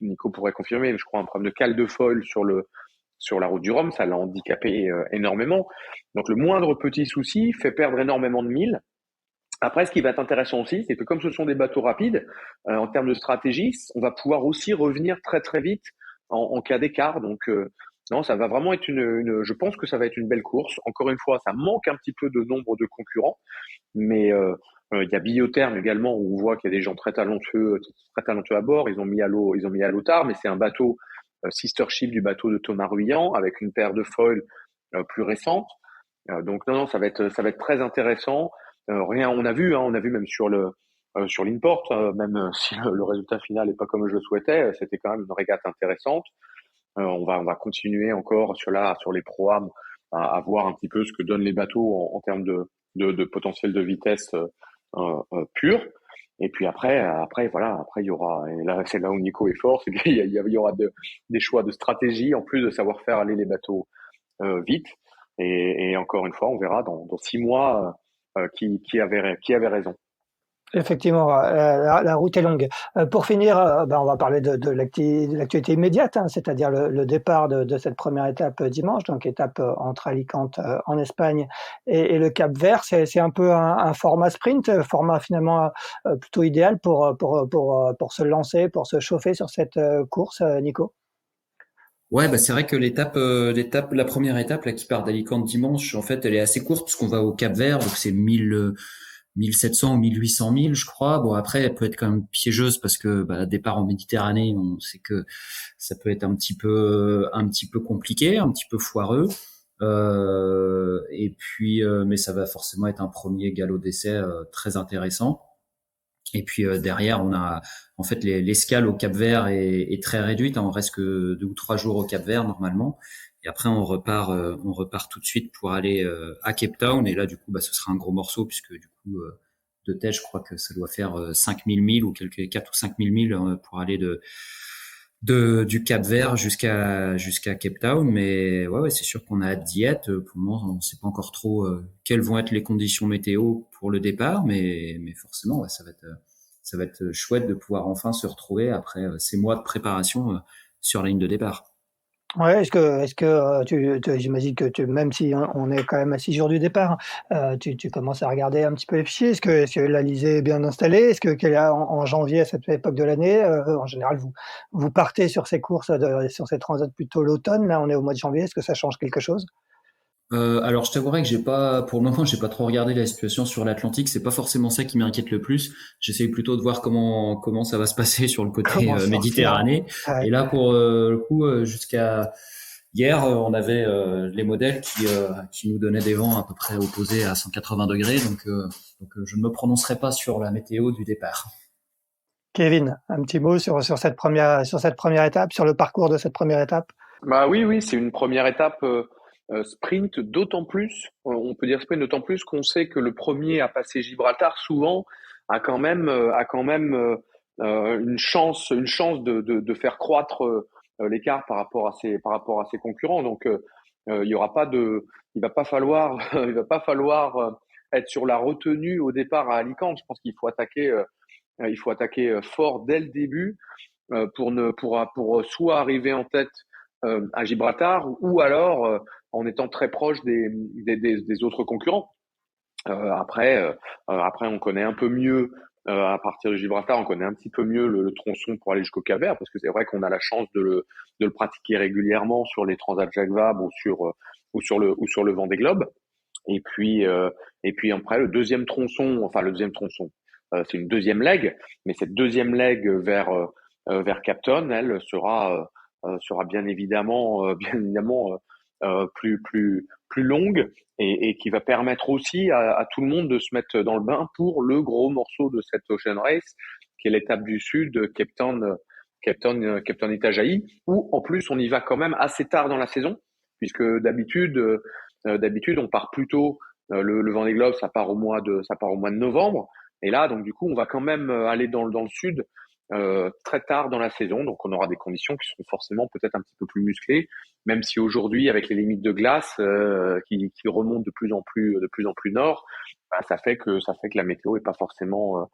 Nico pourrait confirmer, mais je crois un problème de cale de foil sur la route du Rhum, ça l'a handicapé énormément. Donc le moindre petit souci fait perdre énormément de milles. Après, ce qui va être intéressant aussi, c'est que comme ce sont des bateaux rapides, en termes de stratégie, on va pouvoir aussi revenir très très vite en cas d'écart. Donc non, ça va vraiment être je pense que ça va être une belle course. Encore une fois, ça manque un petit peu de nombre de concurrents, mais il y a Biotherm également où on voit qu'il y a des gens très talentueux à bord. Ils ont mis à l'eau tard, mais c'est un bateau sister ship du bateau de Thomas Ruyant avec une paire de foils plus récente. Donc non, ça va être très intéressant. On a vu même sur l'Inport, même si le résultat final n'est pas comme je le souhaitais, c'était quand même une régate intéressante. On va continuer encore sur les pro-am à voir un petit peu ce que donnent les bateaux en termes de potentiel de vitesse pur. Et puis après il y aura, et là c'est là où Nico est fort, c'est qu'il y aura des choix de stratégie en plus de savoir faire aller les bateaux vite. Et encore une fois, on verra dans 6 mois qui avait raison. Effectivement, la route est longue. Pour finir, on va parler de l'actualité immédiate, hein, c'est-à-dire le départ de cette première étape dimanche, donc étape entre Alicante en Espagne et le Cap-Vert. C'est un peu un format sprint, format finalement plutôt idéal pour se lancer, pour se chauffer sur cette course, Nico. Ouais, c'est vrai que la première étape là qui part d'Alicante dimanche, en fait, elle est assez courte parce qu'on va au Cap-Vert, donc c'est 1700 ou 1800 milles, je crois. Bon, après, elle peut être quand même piégeuse parce que départ en Méditerranée, on sait que ça peut être un petit peu compliqué, un petit peu foireux. Et puis, mais ça va forcément être un premier galop d'essai très intéressant. Et puis derrière, on a en fait l'escale au Cap-Vert est très réduite. On reste que 2 ou 3 jours au Cap-Vert normalement. Et après, on repart tout de suite pour aller à Cape Town. Et là, du coup, ce sera un gros morceau puisque du coup, de tête, je crois que ça doit faire 5000 milles ou quelques 4 ou 5000 milles pour aller du Cap-Vert jusqu'à Cape Town. Mais ouais, c'est sûr qu'on a hâte d'y être. Pour le moment, on ne sait pas encore trop quelles vont être les conditions météo pour le départ, mais forcément, ouais, ça va être chouette de pouvoir enfin se retrouver après ces mois de préparation sur la ligne de départ. Ouais, est-ce que j'imagine que même si on est quand même à 6 jours du départ, tu commences à regarder un petit peu les fichiers. Est-ce que l'Alizé est bien installée? Est-ce que en janvier, à cette époque de l'année, en général, vous partez sur ces courses, sur ces transats plutôt l'automne. Là, on est au mois de janvier. Est-ce que ça change quelque chose? Alors, je t'avouerais que pour le moment, j'ai pas trop regardé la situation sur l'Atlantique. C'est pas forcément ça qui m'inquiète le plus. J'essaye plutôt de voir comment ça va se passer sur le côté Méditerranée. Ouais. Et là, pour le coup, jusqu'à hier, on avait les modèles qui nous donnaient des vents à peu près opposés à 180 degrés. Donc, je ne me prononcerai pas sur la météo du départ. Kevin, un petit mot sur cette première étape, sur le parcours de cette première étape. Oui, c'est une première étape sprint, d'autant plus, on peut dire sprint d'autant plus qu'on sait que le premier à passer Gibraltar souvent a quand même une chance de faire croître l'écart par rapport à ses concurrents. Donc il va pas falloir être sur la retenue au départ à Alicante. Je pense qu'il faut attaquer fort dès le début pour soit arriver en tête à Gibraltar ou alors en étant très proche des autres concurrents. Après, on connaît un peu mieux à partir de Gibraltar, on connaît un petit peu mieux le tronçon pour aller jusqu'au Cap-Vert parce que c'est vrai qu'on a la chance de le pratiquer régulièrement sur les Transat Jacques Vabre ou sur le Vendée Globe. Et puis après le deuxième tronçon, c'est une deuxième leg, mais cette deuxième leg vers Cape Town, elle sera bien évidemment plus longue et qui va permettre aussi à tout le monde de se mettre dans le bain pour le gros morceau de cette Ocean Race qui est l'étape du Sud, Cape Town, Itajaí, où en plus on y va quand même assez tard dans la saison, puisque d'habitude on part plus tôt. Le Vendée Globe, ça part au mois de novembre. Et là, donc du coup, on va quand même aller dans le sud très tard dans la saison. Donc on aura des conditions qui seront forcément peut-être un petit peu plus musclées, même si aujourd'hui, avec les limites de glace qui remontent de plus en plus nord, bah, ça fait que la météo est pas forcément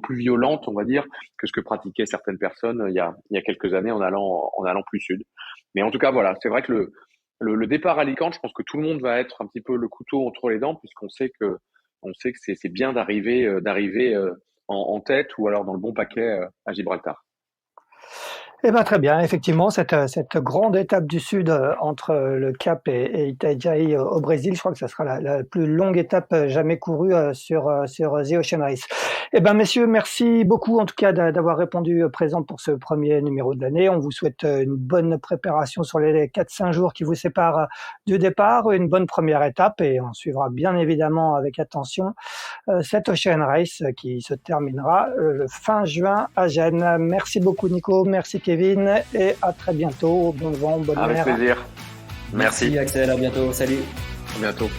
plus violente, on va dire, que ce que pratiquaient certaines personnes il y a quelques années en allant plus sud. Mais en tout cas, voilà, c'est vrai que le départ à Alicante, je pense que tout le monde va être un petit peu le couteau entre les dents, puisqu'on sait que c'est bien d'arriver en tête ou alors dans le bon paquet à Gibraltar. Eh ben, très bien. Effectivement, cette grande étape du Sud entre le Cap et Itajaí au Brésil, je crois que ça sera la plus longue étape jamais courue sur The Ocean Race. Eh ben, messieurs, merci beaucoup en tout cas d'avoir répondu présent pour ce premier numéro de l'année. On vous souhaite une bonne préparation sur les 4-5 jours qui vous séparent du départ, une bonne première étape, et on suivra bien évidemment avec attention cette Ocean Race qui se terminera le fin juin à Gênes. Merci beaucoup Nico, merci Kevin, et à très bientôt. Bon vent, bonne mer. Avec plaisir. Merci Axel, à bientôt. Salut. À bientôt.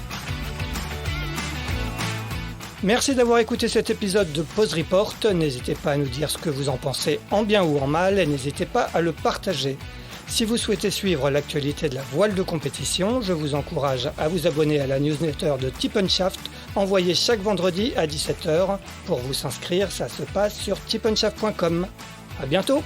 Merci d'avoir écouté cet épisode de Pause Report. N'hésitez pas à nous dire ce que vous en pensez en bien ou en mal, et n'hésitez pas à le partager. Si vous souhaitez suivre l'actualité de la voile de compétition, je vous encourage à vous abonner à la newsletter de Tip & Shaft, envoyée chaque vendredi à 17h. Pour vous inscrire, ça se passe sur tipnshaft.com. À bientôt!